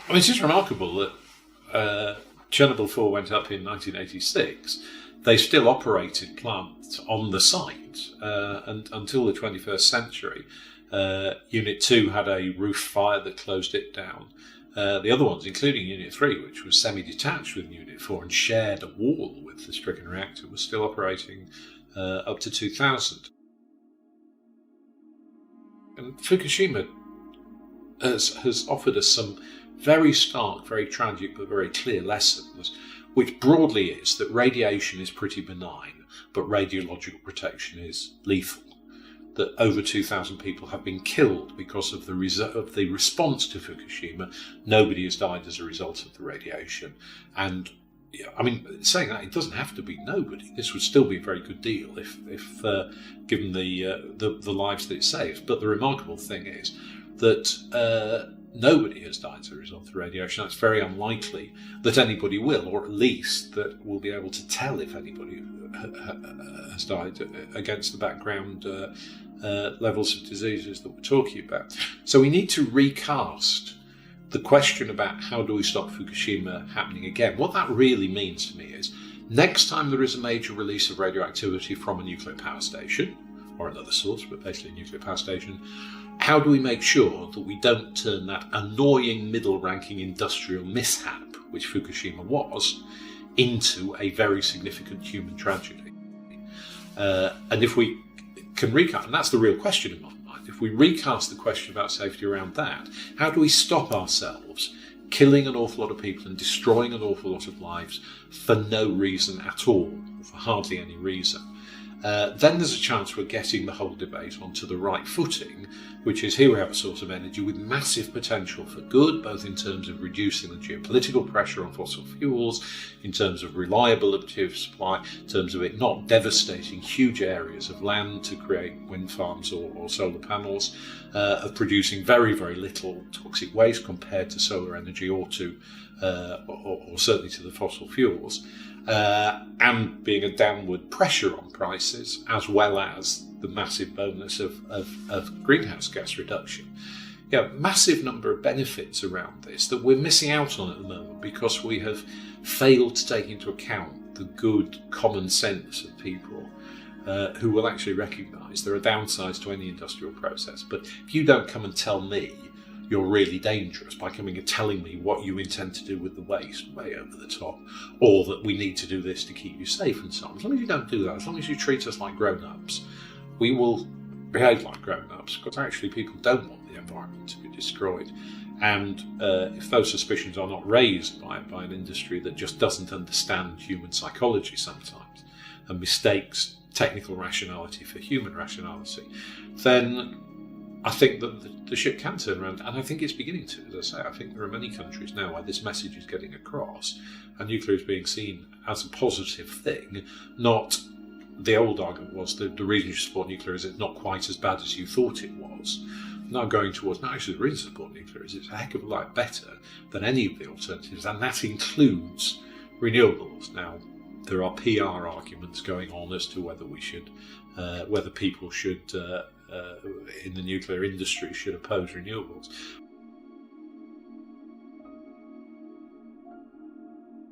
Speaker 8: I mean, it's just remarkable that Chernobyl 4 went up in 1986. They still operated plants on the site and until the 21st century. Unit 2 had a roof fire that closed it down. The other ones, including Unit 3, which was semi-detached with Unit 4 and shared a wall with the stricken reactor, was still operating up to 2000. And Fukushima has offered us some very stark, very tragic, but very clear lessons, which broadly is that radiation is pretty benign, but radiological protection is lethal. That over 2,000 people have been killed because of the response to Fukushima. Nobody has died as a result of the radiation. And I mean, saying that, it doesn't have to be nobody. This would still be a very good deal if given the lives that it saves. But the remarkable thing is that nobody has died as a result of the radiation. It's very unlikely that anybody will, or at least that we'll be able to tell if anybody has died against the background levels of diseases that we're talking about. So we need to recast the question about how do we stop Fukushima happening again. What that really means to me is Next time there is a major release of radioactivity from a nuclear power station, or another source, but basically a nuclear power station, how do we make sure that we don't turn that annoying middle-ranking industrial mishap, which Fukushima was, into a very significant human tragedy? And if we can recast, and that's the real question in my mind, if we recast the question about safety around that, how do we stop ourselves killing an awful lot of people and destroying an awful lot of lives for no reason at all, for hardly any reason? Then there's a chance we're getting the whole debate onto the right footing, which is here we have a source of energy with massive potential for good, both in terms of reducing the geopolitical pressure on fossil fuels, in terms of reliability of supply, in terms of it not devastating huge areas of land to create wind farms or solar panels, of producing very, very little toxic waste compared to solar energy or certainly to the fossil fuels. And being a downward pressure on prices, as well as the massive bonus of greenhouse gas reduction. Massive number of benefits around this that we're missing out on at the moment because we have failed to take into account the good common sense of people who will actually recognise there are downsides to any industrial process. But if you don't come and tell me you're really dangerous by coming and telling me what you intend to do with the waste way over the top, or that we need to do this to keep you safe and so on. As long as you don't do that, as long as you treat us like grown-ups, we will behave like grown-ups, because actually people don't want the environment to be destroyed. And if those suspicions are not raised by an industry that just doesn't understand human psychology sometimes and mistakes technical rationality for human rationality, then I think that the ship can turn around, and I think it's beginning to. As I say, I think there are many countries now where this message is getting across, and nuclear is being seen as a positive thing, not the old argument was the reason you support nuclear is it's not quite as bad as you thought it was. Now going towards, no, actually the reason to support nuclear is it's a heck of a lot better than any of the alternatives, and that includes renewables. Now, there are PR arguments going on as to whether we should, whether people should, in the nuclear industry, should oppose renewables.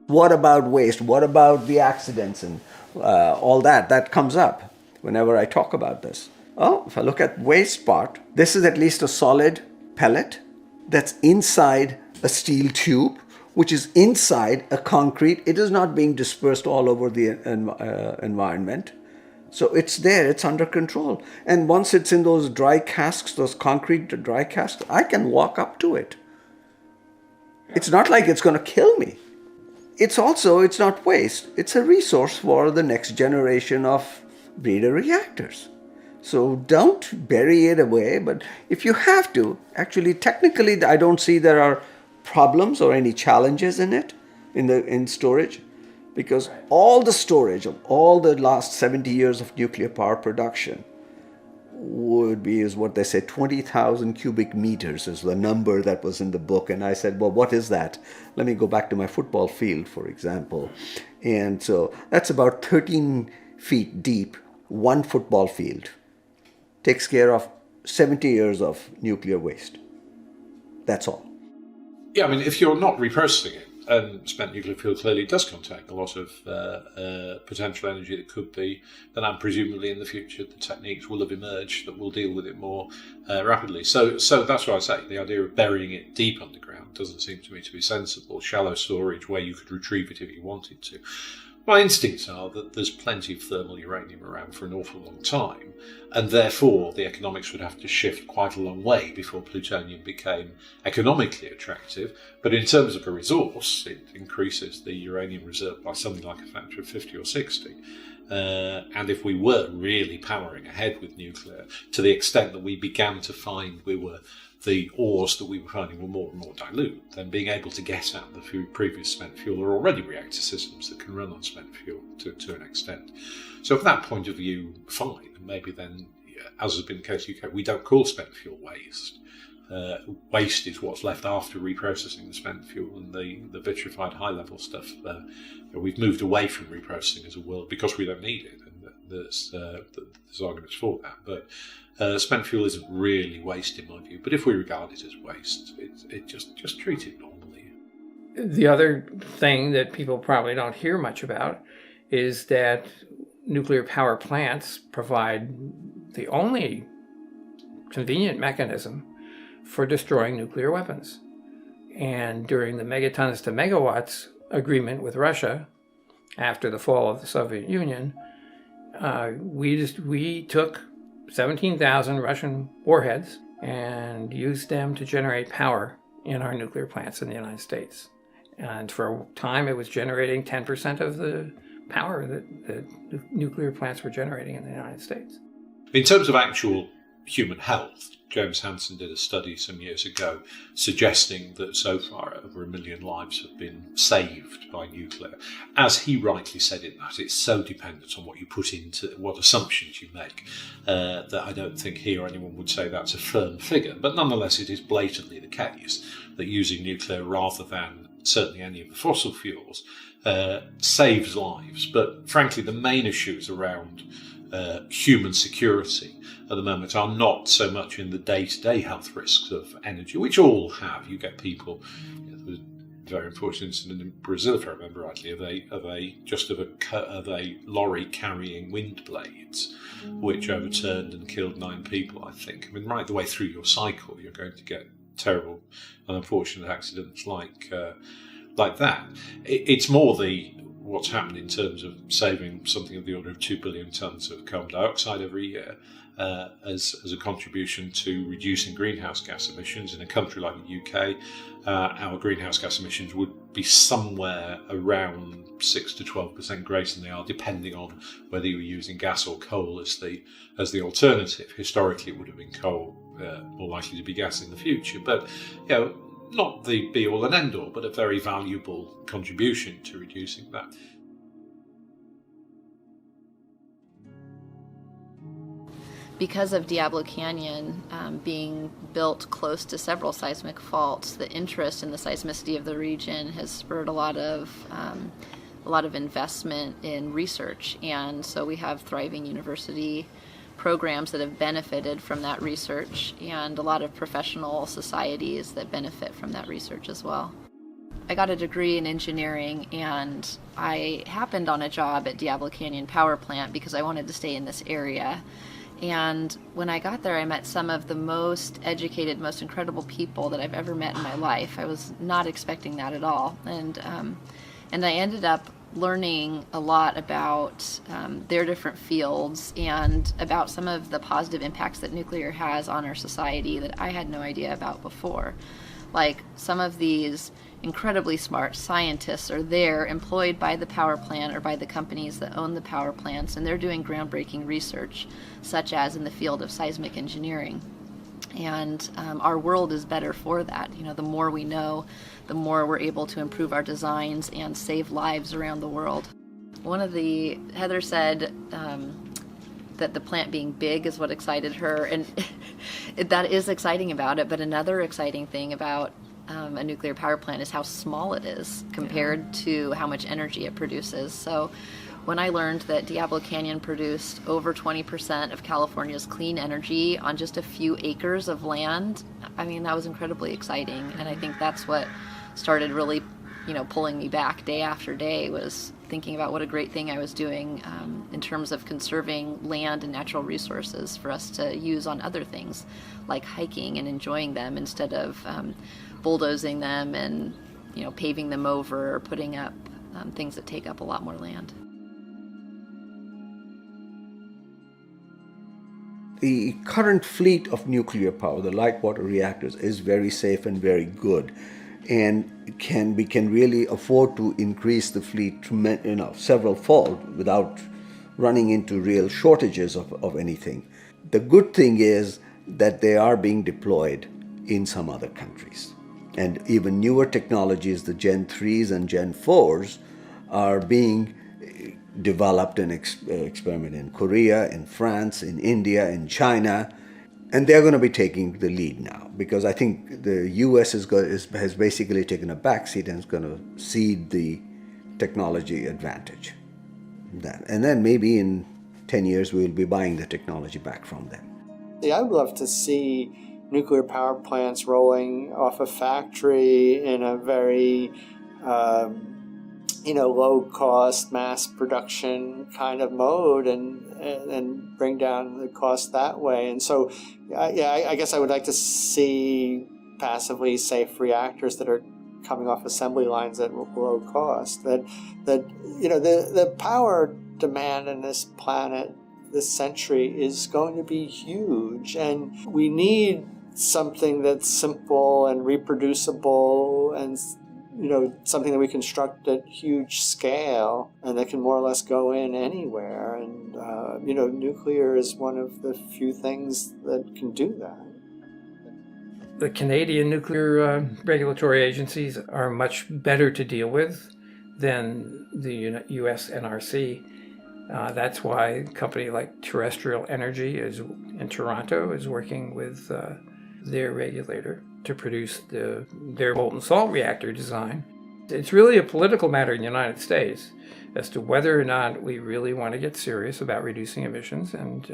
Speaker 2: What about waste? What about the accidents and all that? That comes up whenever I talk about this. Oh, if I look at waste part, this is at least a solid pellet that's inside a steel tube, which is inside a concrete. It is not being dispersed all over the environment. So it's there, it's under control. And once it's in those dry casks, those concrete dry casks, I can walk up to it. It's not like it's going to kill me. It's not waste. It's a resource for the next generation of breeder reactors. So don't bury it away, but if you have to, actually, technically, I don't see there are problems or any challenges in it, in storage. Because all the storage of all the last 70 years of nuclear power production would be, is what they say, 20,000 cubic meters is the number that was in the book. And I said, well, what is that? Let me go back to my football field, for example. And so that's about 13 feet deep, one football field. Takes care of 70 years of nuclear waste. That's all.
Speaker 8: Yeah, I mean, if you're not reprocessing it, and spent nuclear fuel clearly does contain a lot of potential energy that could be, then presumably in the future the techniques will have emerged that will deal with it more rapidly. So that's what I say. The idea of burying it deep underground doesn't seem to me to be sensible. Shallow storage where you could retrieve it if you wanted to. My instincts are that there's plenty of thermal uranium around for an awful long time, and therefore the economics would have to shift quite a long way before plutonium became economically attractive. But in terms of a resource, it increases the uranium reserve by something like a factor of 50 or 60. And if we were really powering ahead with nuclear, to the extent that we began to find the ores that we were finding were more and more dilute, then being able to get at the previous spent fuel, there are already reactor systems that can run on spent fuel to an extent. So from that point of view, fine. Maybe then, as has been the case in the UK, we don't call spent fuel waste. Waste is what's left after reprocessing the spent fuel, and the vitrified high-level stuff. We've moved away from reprocessing as a world because we don't need it, and there's arguments for that. But spent fuel isn't really waste in my view, but if we regard it as waste, it just treat it normally.
Speaker 3: The other thing that people probably don't hear much about is that nuclear power plants provide the only convenient mechanism for destroying nuclear weapons. And during the megatons to megawatts agreement with Russia, after the fall of the Soviet Union, we took 17,000 Russian warheads and used them to generate power in our nuclear plants in the United States. And for a time, it was generating 10% of the power that nuclear plants were generating in the United States.
Speaker 8: In terms of actual human health, James Hansen did a study some years ago suggesting that so far over 1 million lives have been saved by nuclear. As he rightly said in that, it's so dependent on what you put into, what assumptions you make, that I don't think he or anyone would say that's a firm figure. But nonetheless, it is blatantly the case that using nuclear rather than certainly any of the fossil fuels saves lives. But frankly, the main issues around human security at the moment are not so much in the day-to-day health risks of energy, which all have. You get people, there was a very unfortunate incident in Brazil, if I remember rightly, of a lorry carrying wind blades, which overturned and killed 9 people, I think. I mean, right the way through your cycle, you're going to get terrible and unfortunate accidents like that. It's more what's happened in terms of saving something of the order of 2 billion tonnes of carbon dioxide every year as a contribution to reducing greenhouse gas emissions. In a country like the UK, our greenhouse gas emissions would be somewhere around 6 to 12% greater than they are, depending on whether you were using gas or coal as the alternative. Historically, it would have been coal, more likely to be gas in the future. But, not the be-all and end-all, but a very valuable contribution to reducing that.
Speaker 5: Because of Diablo Canyon being built close to several seismic faults, the interest in the seismicity of the region has spurred a lot of investment in research, and so we have thriving university programs that have benefited from that research, and a lot of professional societies that benefit from that research as well. I got a degree in engineering, and I happened on a job at Diablo Canyon Power Plant because I wanted to stay in this area. And when I got there, I met some of the most educated, most incredible people that I've ever met in my life. I was not expecting that at all. And I ended up learning a lot about their different fields and about some of the positive impacts that nuclear has on our society that I had no idea about before. Like, some of these incredibly smart scientists are there, employed by the power plant or by the companies that own the power plants, and they're doing groundbreaking research, such as in the field of seismic engineering. And our world is better for that. The more we know, the more we're able to improve our designs and save lives around the world. Heather said that the plant being big is what excited her, and that is exciting about it. But another exciting thing about a nuclear power plant is how small it is compared to how much energy it produces. So when I learned that Diablo Canyon produced over 20% of California's clean energy on just a few acres of land, I mean, that was incredibly exciting. And I think that's what started really, pulling me back day after day, was thinking about what a great thing I was doing in terms of conserving land and natural resources for us to use on other things, like hiking and enjoying them, instead of bulldozing them and, paving them over or putting up things that take up a lot more land.
Speaker 2: The current fleet of nuclear power, the light water reactors, is very safe and very good, and we can really afford to increase the fleet several-fold without running into real shortages of anything. The good thing is that they are being deployed in some other countries, and even newer technologies, the Gen 3s and Gen 4s, are being developed and experimented in Korea, in France, in India, in China, and they're going to be taking the lead now, because I think the U.S. has basically taken a backseat and is going to cede the technology advantage. And then maybe in 10 years we'll be buying the technology back from them.
Speaker 4: Yeah, I would love to see nuclear power plants rolling off a factory in a very low cost mass production kind of mode and bring down the cost that way. And so, I guess I would like to see passively safe reactors that are coming off assembly lines at low cost. The power demand in this planet this century is going to be huge, and we need something that's simple and reproducible and something that we construct at huge scale and that can more or less go in anywhere. And nuclear is one of the few things that can do that.
Speaker 3: The Canadian nuclear regulatory agencies are much better to deal with than the US NRC. That's why a company like Terrestrial Energy in Toronto is working with their regulator to produce their molten salt reactor design. It's really a political matter in the United States as to whether or not we really want to get serious about reducing emissions and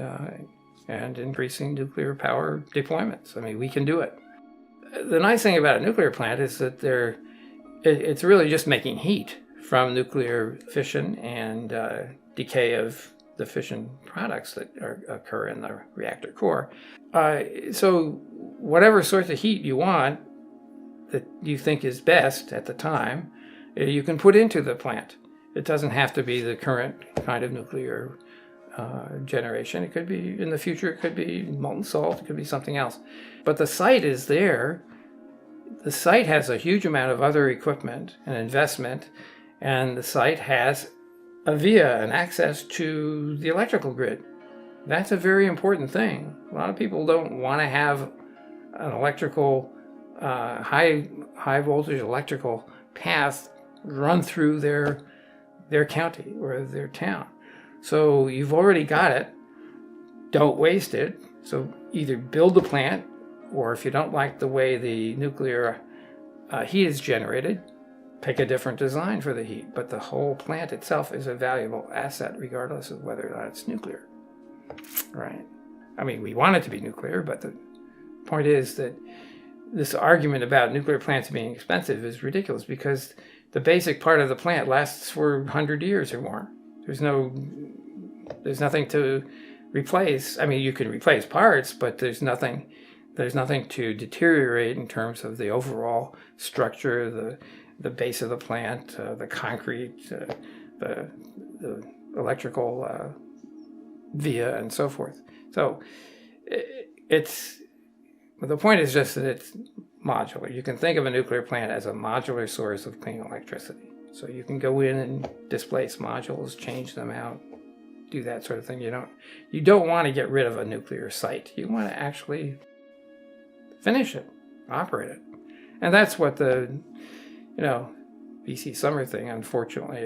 Speaker 3: increasing nuclear power deployments. I mean, we can do it. The nice thing about a nuclear plant is that it's really just making heat from nuclear fission and decay of the fission products that occur in the reactor core. So whatever source of heat you want that you think is best at the time, you can put into the plant. It doesn't have to be the current kind of nuclear generation. It could be, in the future, it could be molten salt, it could be something else. But the site is there. The site has a huge amount of other equipment and investment, and the site has an access to the electrical grid. That's a very important thing. A lot of people don't want to have an electrical, high voltage electrical path run through their county or their town. So you've already got it. Don't waste it. So either build the plant, or if you don't like the way the nuclear heat is generated, pick a different design for the heat. But the whole plant itself is a valuable asset regardless of whether or not it's nuclear. Right? I mean, we want it to be nuclear, but the point is that this argument about nuclear plants being expensive is ridiculous because the basic part of the plant lasts for 100 years or more. There's nothing to replace. I mean, you can replace parts, but there's nothing to deteriorate in terms of the overall structure, the base of the plant, the concrete, the electrical via, and so forth. So the point is just that it's modular. You can think of a nuclear plant as a modular source of clean electricity. So you can go in and displace modules, change them out, do that sort of thing. You don't want to get rid of a nuclear site. You want to actually finish it, operate it. And that's what the BC Summer thing, unfortunately,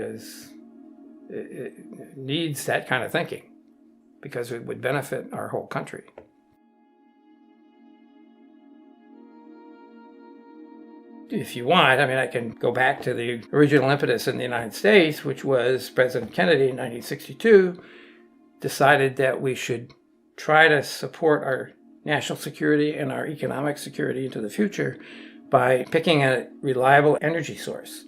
Speaker 3: it needs that kind of thinking because it would benefit our whole country. If you want, I can go back to the original impetus in the United States, which was President Kennedy in 1962 decided that we should try to support our national security and our economic security into the future by picking a reliable energy source.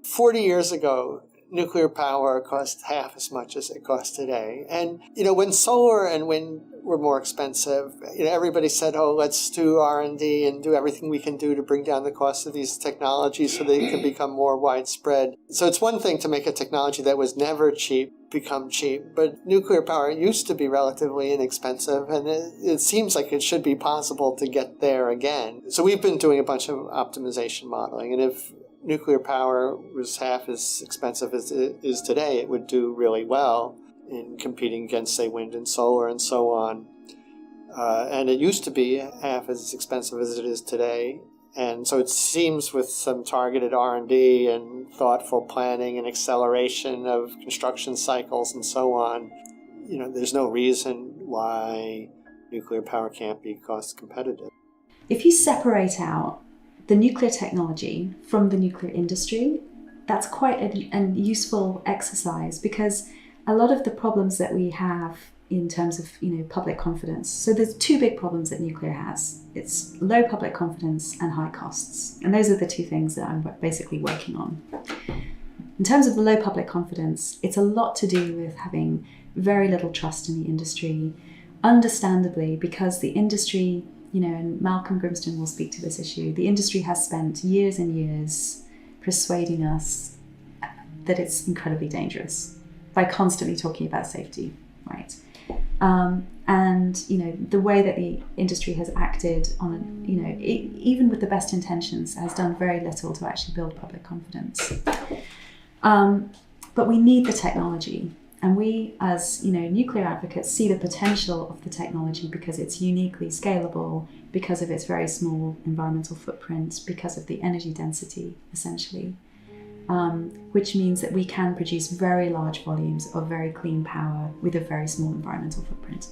Speaker 4: 40 years ago, nuclear power cost half as much as it costs today. And, when solar and wind were more expensive, everybody said, let's do R&D and do everything we can do to bring down the cost of these technologies so they can become more widespread. So it's one thing to make a technology that was never cheap become cheap, but nuclear power used to be relatively inexpensive, and it seems like it should be possible to get there again. So we've been doing a bunch of optimization modeling, and if nuclear power was half as expensive as it is today, it would do really well in competing against, say, wind and solar and so on. And it used to be half as expensive as it is today. And so it seems with some targeted R&D and thoughtful planning and acceleration of construction cycles and so on, there's no reason why nuclear power can't be cost competitive.
Speaker 7: If you separate out the nuclear technology from the nuclear industry, that's quite a useful exercise because a lot of the problems that we have in terms of public confidence. So there's two big problems that nuclear has. It's low public confidence and high costs. And those are the two things that I'm basically working on. In terms of the low public confidence, it's a lot to do with having very little trust in the industry, understandably, because the industry, and Malcolm Grimston will speak to this issue, the industry has spent years and years persuading us that it's incredibly dangerous by constantly talking about safety, right? And the way that the industry has acted on, even with the best intentions, has done very little to actually build public confidence. But we need the technology, and we, as nuclear advocates, see the potential of the technology because it's uniquely scalable, because of its very small environmental footprint, because of the energy density, essentially. Which means that we can produce very large volumes of very clean power with a very small environmental footprint.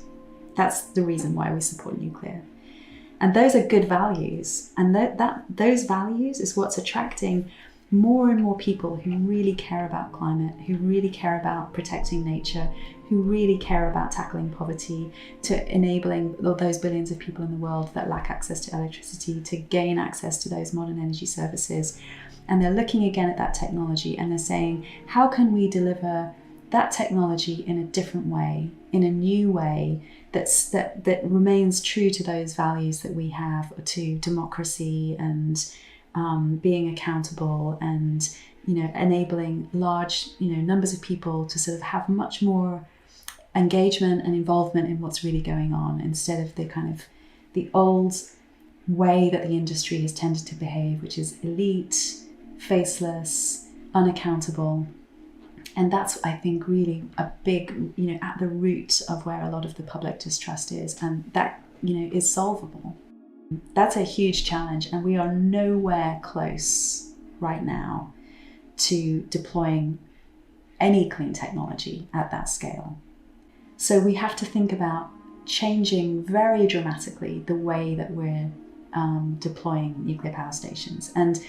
Speaker 7: That's the reason why we support nuclear. And those are good values. And those values is what's attracting more and more people who really care about climate, who really care about protecting nature, who really care about tackling poverty, to enabling those billions of people in the world that lack access to electricity, to gain access to those modern energy services. And they're looking again at that technology and they're saying, how can we deliver that technology in a different way, in a new way, that remains true to those values that we have, to democracy and being accountable and enabling large numbers of people to sort of have much more engagement and involvement in what's really going on, instead of the old way that the industry has tended to behave, which is elite, faceless, unaccountable. And that's, I think, really a big, at the root of where a lot of the public distrust is, and that, is solvable. That's a huge challenge, and we are nowhere close right now to deploying any clean technology at that scale. So we have to think about changing very dramatically the way that we're deploying nuclear power stations. And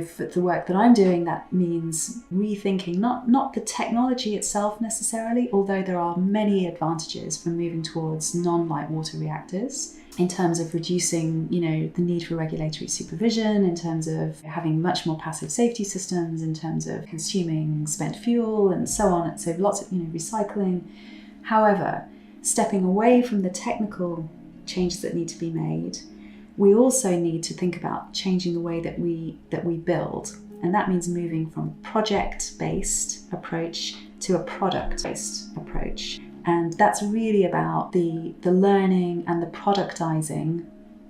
Speaker 7: for the work that I'm doing, that means rethinking not the technology itself necessarily, although there are many advantages from moving towards non-light water reactors in terms of reducing, the need for regulatory supervision, in terms of having much more passive safety systems, in terms of consuming spent fuel and so on. So lots of, recycling. However, stepping away from the technical changes that need to be made, we also need to think about changing the way that we build. And that means moving from project-based approach to a product-based approach. And that's really about the learning and the productizing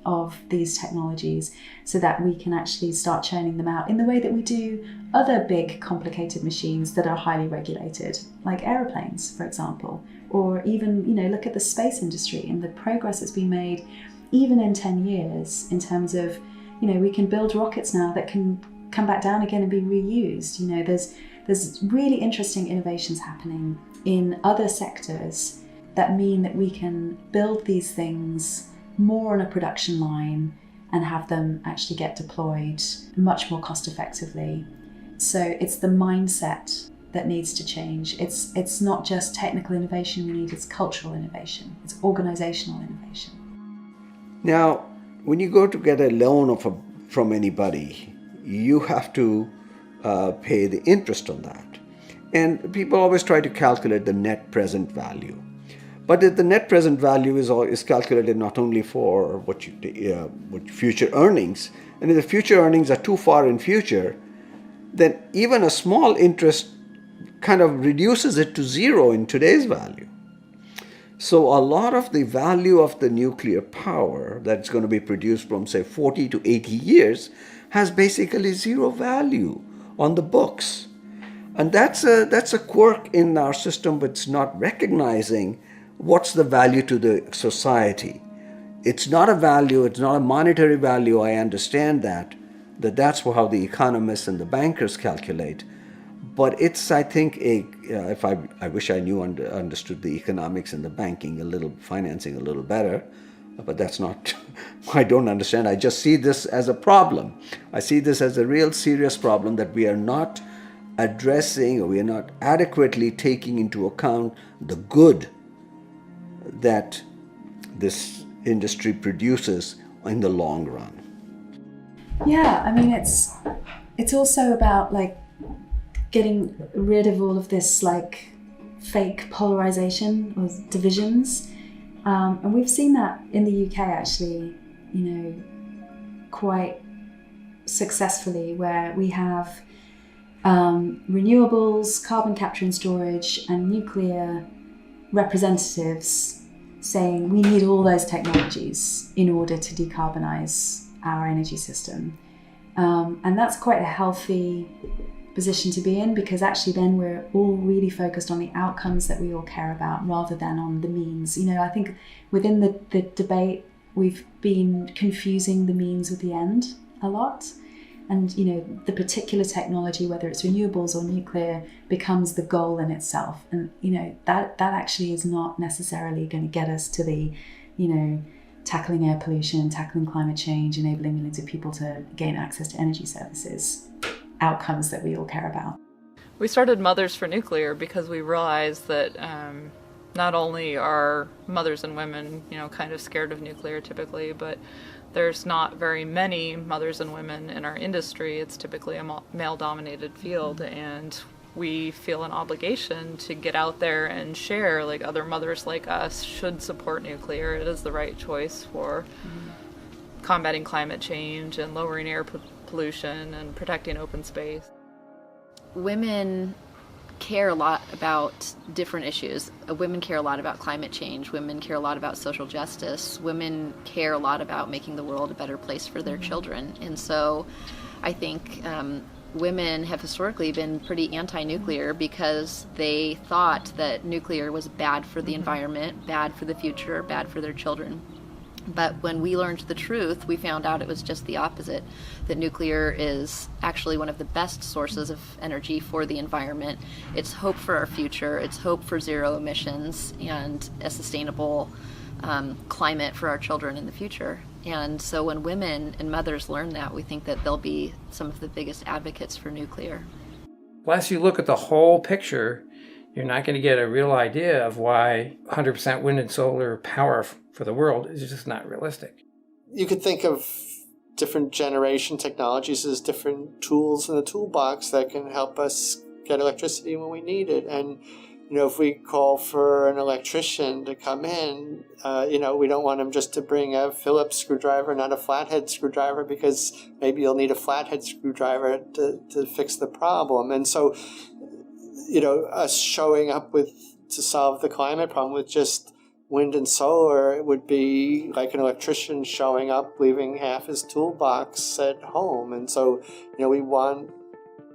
Speaker 7: of these technologies so that we can actually start churning them out in the way that we do other big complicated machines that are highly regulated, like aeroplanes, for example, or even, look at the space industry and the progress that's been made even in 10 years in terms of, we can build rockets now that can come back down again and be reused. There's really interesting innovations happening in other sectors that mean that we can build these things more on a production line and have them actually get deployed much more cost effectively. So it's the mindset that needs to change. It's not just technical innovation we need, it's cultural innovation, it's organizational innovation.
Speaker 2: Now, when you go to get a loan from anybody, you have to pay the interest on that. And people always try to calculate the net present value. But the net present value is calculated not only for what future earnings, and if the future earnings are too far in future, then even a small interest kind of reduces it to zero in today's value. So a lot of the value of the nuclear power that's going to be produced from, say, 40 to 80 years has basically zero value on the books. And that's a quirk in our system, but it's not recognizing what's the value to the society. It's not a value, it's not a monetary value, I understand that's how the economists and the bankers calculate. But it's, I think, I wish I understood the economics and the banking financing a little better, but that's not, I don't understand. I just see this as a problem. I see this as a real serious problem that we are not addressing, or we are not adequately taking into account the good that this industry produces in the long run?
Speaker 7: Yeah, I mean, it's also about like getting rid of all of this like fake polarization or divisions, and we've seen that in the UK actually, quite successfully, where we have renewables, carbon capture and storage, and nuclear representatives saying we need all those technologies in order to decarbonize our energy system. And that's quite a healthy position to be in, because actually then we're all really focused on the outcomes that we all care about rather than on the means. I think within the debate, we've been confusing the means with the end a lot. And, the particular technology, whether it's renewables or nuclear, becomes the goal in itself. And, that actually is not necessarily going to get us to the, tackling air pollution, tackling climate change, enabling millions of people to gain access to energy services, outcomes that we all care about.
Speaker 6: We started Mothers for Nuclear because we realized that not only are mothers and women, kind of scared of nuclear typically, but there's not very many mothers and women in our industry. It's typically a male-dominated field, and we feel an obligation to get out there and share, like, other mothers like us should support nuclear. It is the right choice for combating climate change and lowering air pollution and protecting open space.
Speaker 5: Women care a lot about different issues. Women care a lot about climate change. Women care a lot about social justice. Women care a lot about making the world a better place for their children. And so I think women have historically been pretty anti-nuclear because they thought that nuclear was bad for the environment, bad for the future, bad for their children. But when we learned the truth, we found out it was just the opposite, that nuclear is actually one of the best sources of energy for the environment. It's hope for our future, it's hope for zero emissions and a sustainable climate for our children in the future. And so when women and mothers learn that, we think that they'll be some of the biggest advocates for nuclear.
Speaker 3: Unless you look at the whole picture, you're not going to get a real idea of why 100% wind and solar power for the world is just not realistic.
Speaker 4: You could think of different generation technologies as different tools in the toolbox that can help us get electricity when we need it. And, if we call for an electrician to come in, we don't want him just to bring a Phillips screwdriver, not a flathead screwdriver, because maybe you'll need a flathead screwdriver to fix the problem. And so, us showing up to solve the climate problem with just wind and solar, it would be like an electrician showing up, leaving half his toolbox at home. And so, we want,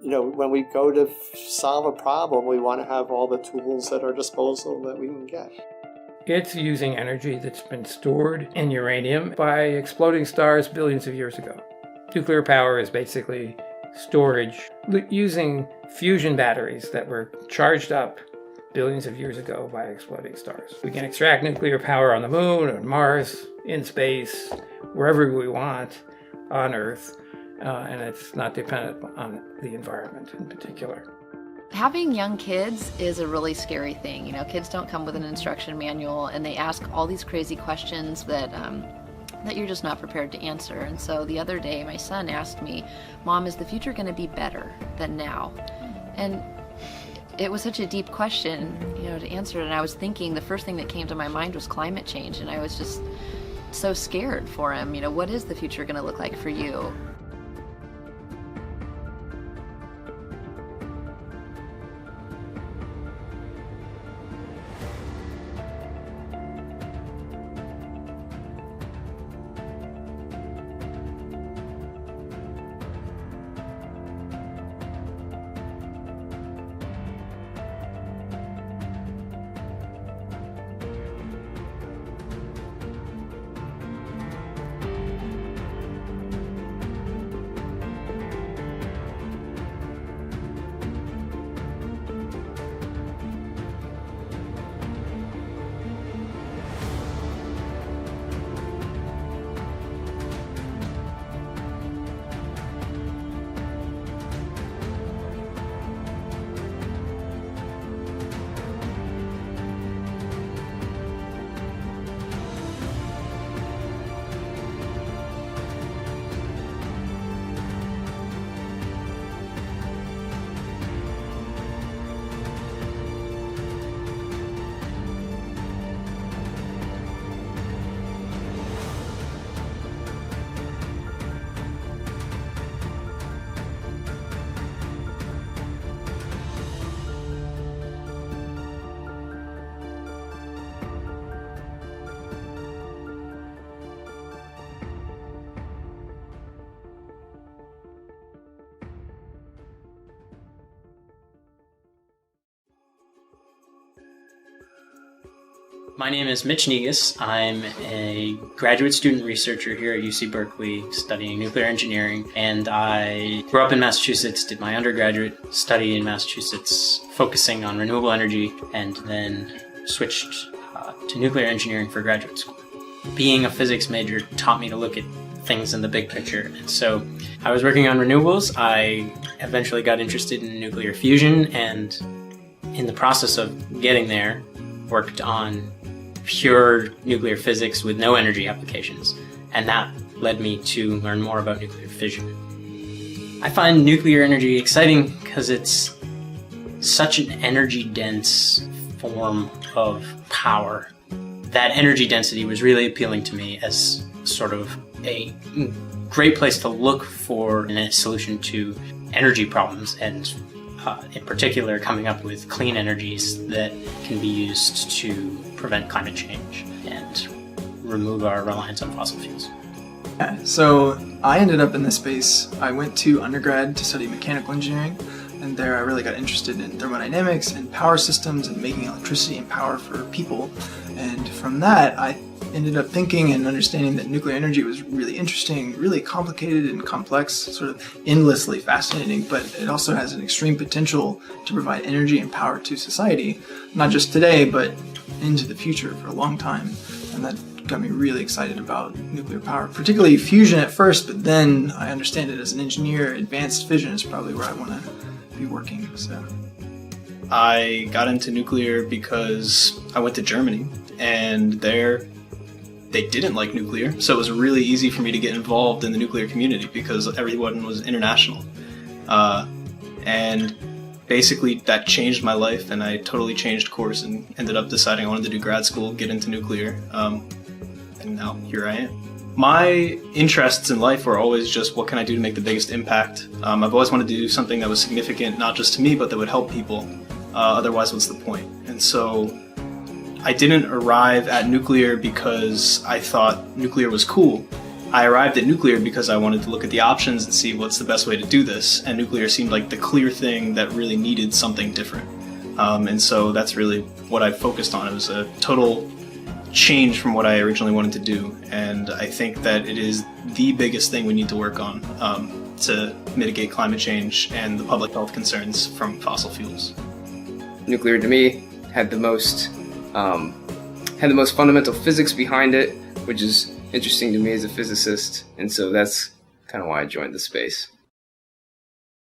Speaker 4: when we go to solve a problem, we want to have all the tools at our disposal that we can get.
Speaker 3: It's using energy that's been stored in uranium by exploding stars billions of years ago. Nuclear power is basically storage using fusion batteries that were charged up billions of years ago by exploding stars. We can extract nuclear power on the moon, on Mars, in space, wherever we want on Earth, and it's not dependent on the environment in particular.
Speaker 5: Having young kids is a really scary thing. Kids don't come with an instruction manual, and they ask all these crazy questions that you're just not prepared to answer. And so the other day, my son asked me, "Mom, is the future going to be better than now?" And it was such a deep question, to answer it. And I was thinking, the first thing that came to my mind was climate change. And I was just so scared for him. What is the future going to look like for you?
Speaker 9: My name is Mitch Negus. I'm a graduate student researcher here at UC Berkeley studying nuclear engineering, and I grew up in Massachusetts, did my undergraduate study in Massachusetts focusing on renewable energy, and then switched to nuclear engineering for graduate school. Being a physics major taught me to look at things in the big picture, and so I was working on renewables. I eventually got interested in nuclear fusion, and in the process of getting there, worked on pure nuclear physics with no energy applications, and that led me to learn more about nuclear fission. I find nuclear energy exciting because it's such an energy-dense form of power. That energy density was really appealing to me as sort of a great place to look for a solution to energy problems, and in particular coming up with clean energies that can be used to prevent climate change and remove our reliance on fossil fuels.
Speaker 10: Yeah, so I ended up in this space. I went to undergrad to study mechanical engineering, and there I really got interested in thermodynamics and power systems and making electricity and power for people. And from that, I ended up thinking and understanding that nuclear energy was really interesting, really complicated and complex, sort of endlessly fascinating, but it also has an extreme potential to provide energy and power to society, not just today, but into the future for a long time. And that got me really excited about nuclear power, particularly fusion at first, but then I understand it as an engineer. Advanced fission is probably where I want to be working. So
Speaker 11: I got into nuclear because I went to Germany, and there they didn't like nuclear, so it was really easy for me to get involved in the nuclear community because everyone was international. And basically that changed my life, and I totally changed course and ended up deciding I wanted to do grad school, get into nuclear, and now here I am. My interests in life were always just what can I do to make the biggest impact. I've always wanted to do something that was significant, not just to me, but that would help people. Otherwise, what's the point? And so I didn't arrive at nuclear because I thought nuclear was cool. I arrived at nuclear because I wanted to look at the options and see what's the best way to do this, and nuclear seemed like the clear thing that really needed something different. And so that's really what I focused on. It was a total change from what I originally wanted to do, and I think that it is the biggest thing we need to work on to mitigate climate change and the public health concerns from fossil fuels.
Speaker 12: Nuclear to me had the most fundamental physics behind it, which is interesting to me as a physicist, and so that's kind of why I joined the space.